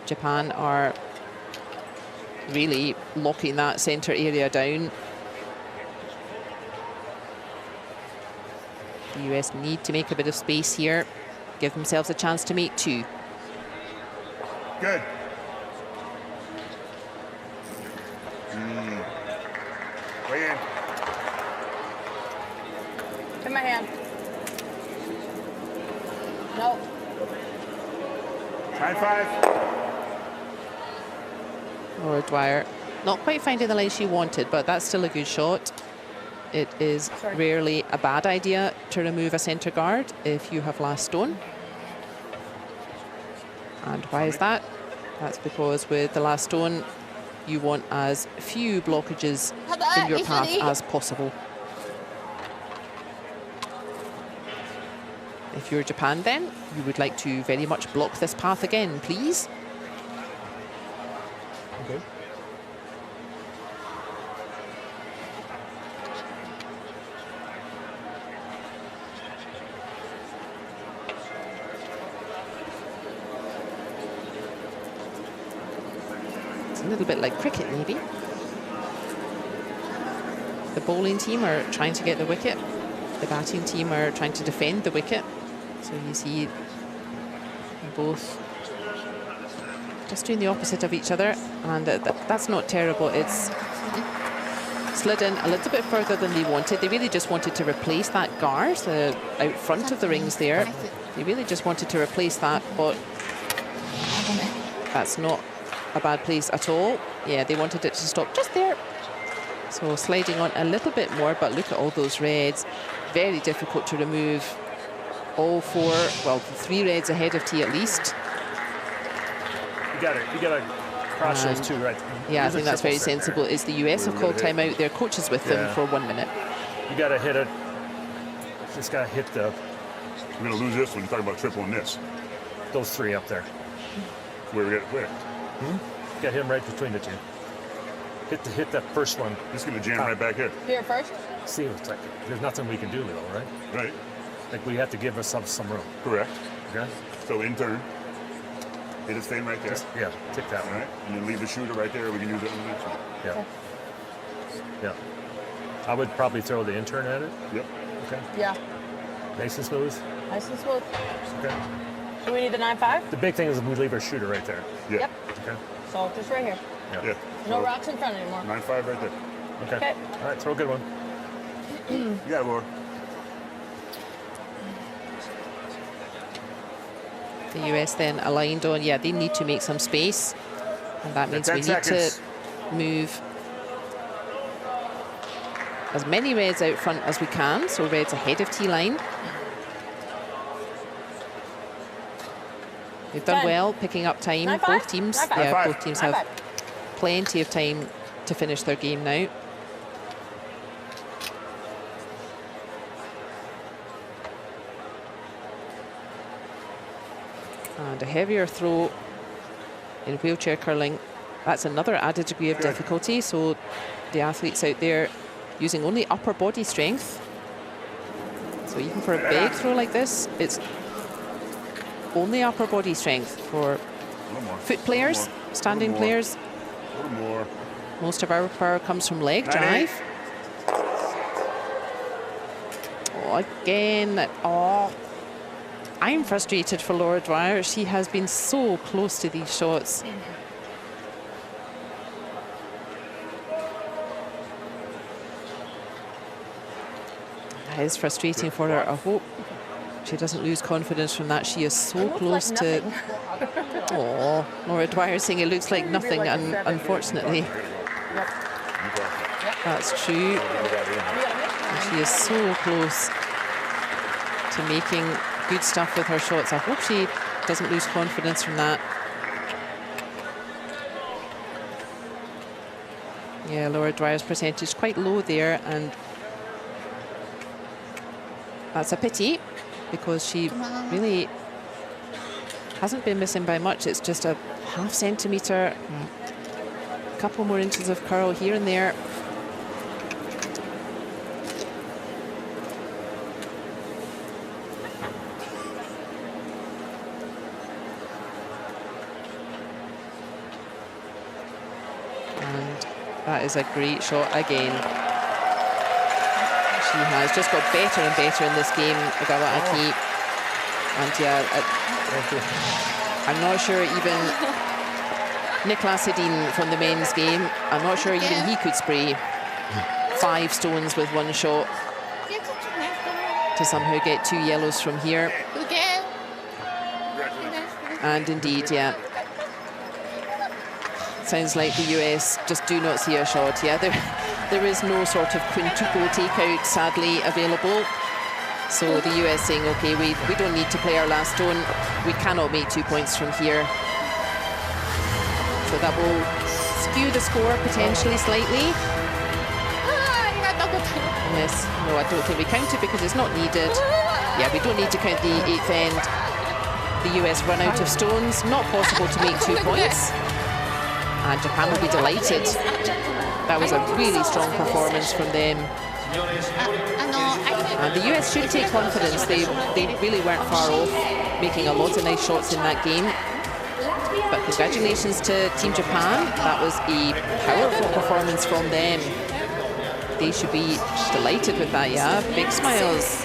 Japan are really locking that center area down. The US need to make a bit of space here, give themselves a chance to make 2. Good. Way in. In my hand. No. 9-5. Laura Dwyer not quite finding the line she wanted, but that's still a good shot. It is rarely a bad idea to remove a centre guard if you have last stone. And why is that? That's because with the last stone, you want as few blockages in your path as possible. If you're Japan, then you would like to very much block this path again, please. Okay. It's a little bit like cricket, maybe. The bowling team are trying to get the wicket. The batting team are trying to defend the wicket. So you see they're both just doing the opposite of each other. And that's not terrible. It's slid in a little bit further than they wanted. They really just wanted to replace that guard out front of the rings there. They really just wanted to replace that, but that's not a bad place at all. Yeah, they wanted it to stop just there. So sliding on a little bit more, but look at all those reds. Very difficult to remove all four, well, 3 reds ahead of tee at least. You gotta cross those two, right? Yeah, I Use a think that's triple very set sensible. there. Is the US have called timeout. Their coaches with them for 1 minute. You gotta hit it. Just gotta hit We're gonna lose this when you talk about tripling this. those 3 up there. Where? You gotta hit them right between the two. Hit that first one. This is gonna jam right back here. Here first. See, it's like there's nothing we can do though, right? Right. Like we have to give ourselves some room. Correct. Okay. So in turn, hit his thing right there. Just, yeah, take that All one. right. And then leave the shooter right there. We can use it on the next one. Yeah. Yeah. I would probably throw the intern at it. Yep. Okay. Yeah. Nice and smooth. Nice and smooth. Okay. Do we need the 9-5? The big thing is we leave our shooter right there. Yeah. Yep. Okay. So just right here. Yeah. No rocks in front anymore. 9-5 right there. Okay. Okay. All right, throw a good one. You got it, Laura. The US then aligned on, yeah, they need to make some space. And that means 10 we need seconds. to move as many reds out front as we can. So reds ahead of tee line. They've done 10. well picking up time. 9-5? Both teams, 9-5. yeah, 9-5. both teams have 9-5. plenty of time to finish their game now. And a heavier throw in wheelchair curling. That's another added degree of difficulty. So the athletes out there using only upper body strength. So even for a big throw like this, it's only upper body strength. For foot players, standing players, A little more. most of our power comes from leg 9-8. drive. Oh, again, oh. I'm frustrated for Laura Dwyer. She has been so close to these shots. That is frustrating for her. I hope she doesn't lose confidence from that. She is so close to... Oh, Laura Dwyer saying it looks like nothing, and unfortunately, that's true. And she is so close to making good stuff with her shots. I hope she doesn't lose confidence from that. Yeah, Laura Dwyer's percentage quite low there, and that's a pity because she really hasn't been missing by much. It's just a half centimetre, a couple more inches of curl here and there. That is a great shot again. She has just got better and better in this game, Ogawa Aki. And yeah, I'm not sure even Nicolas Hedin from the men's game, I'm not sure even he could spray 5 stones with one shot to somehow get 2 yellows from here. And indeed, yeah. Sounds like the US just do not see a shot. Yeah, there is no sort of quintuple takeout, sadly, available. So the US saying, okay, we don't need to play our last stone. We cannot make 2 points from here. So that will skew the score potentially slightly. Yes, no, I don't think we count it because it's not needed. Yeah, we don't need to count the 8th end. The US run out of stones, not possible to make 2 points. And Japan will be delighted. That was a really strong performance from them. And the US should take confidence. They really weren't far off, making a lot of nice shots in that game. But congratulations to Team Japan. That was a powerful performance from them. They should be delighted with that, yeah. Big smiles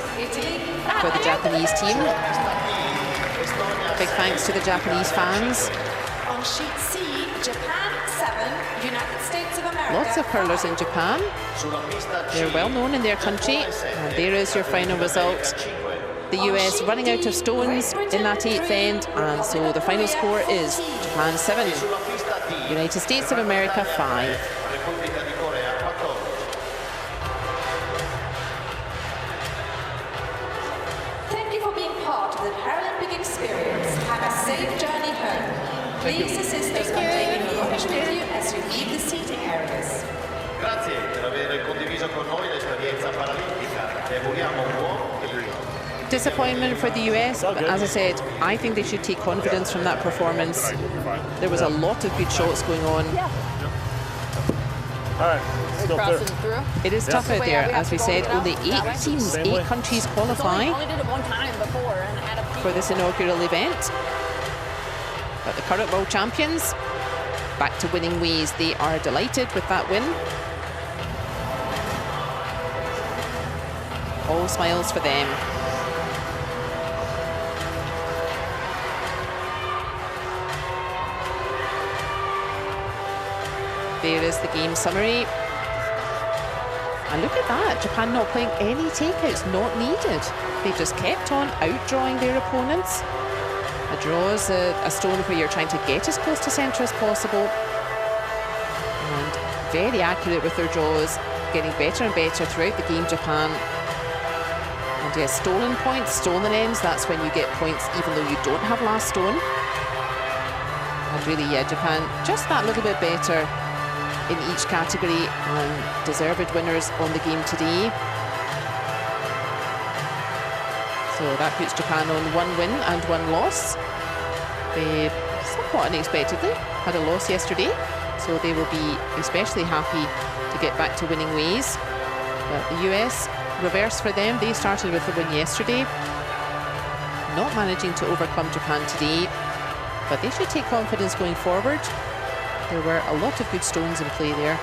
for the Japanese team. Big thanks to the Japanese fans. On sheet C, Japan 7, United States of America. Lots of hurlers in Japan. They're well known in their country. And there is your final result. The US running out of stones in that 8th end. And so the final score is Japan 7, United States of America 5. Thank you for being part of the Paralympic experience. Have a safe journey home. Please assist us on taking your luggage with you as you leave the seating areas. Grazie per aver condiviso con noi l'esperienza paralimpica. Ti auguriamo un buon ritorno. Disappointment for the US, but as I said, I think they should take confidence from that performance. There was a lot of good shots going on. All right, still through. It is tough out there, as we said. Only 8 teams, 8 countries qualify for this inaugural event. But the current world champions, back to winning ways. They are delighted with that win. All smiles for them. There is the game summary. And look at that, Japan not playing any takeouts, not needed. They just kept on outdrawing their opponents. A draw is a stone where you're trying to get as close to centre as possible. And very accurate with their draws, getting better and better throughout the game, Japan. And yes, stolen points, stolen ends, that's when you get points even though you don't have last stone. And really, yeah, Japan just that little bit better in each category and deserved winners on the game today. So that puts Japan on 1 win and 1 loss. They somewhat unexpectedly had a loss yesterday, so they will be especially happy to get back to winning ways. But the US, reverse for them, they started with the win yesterday, not managing to overcome Japan today, but they should take confidence going forward. There were a lot of good stones in play there.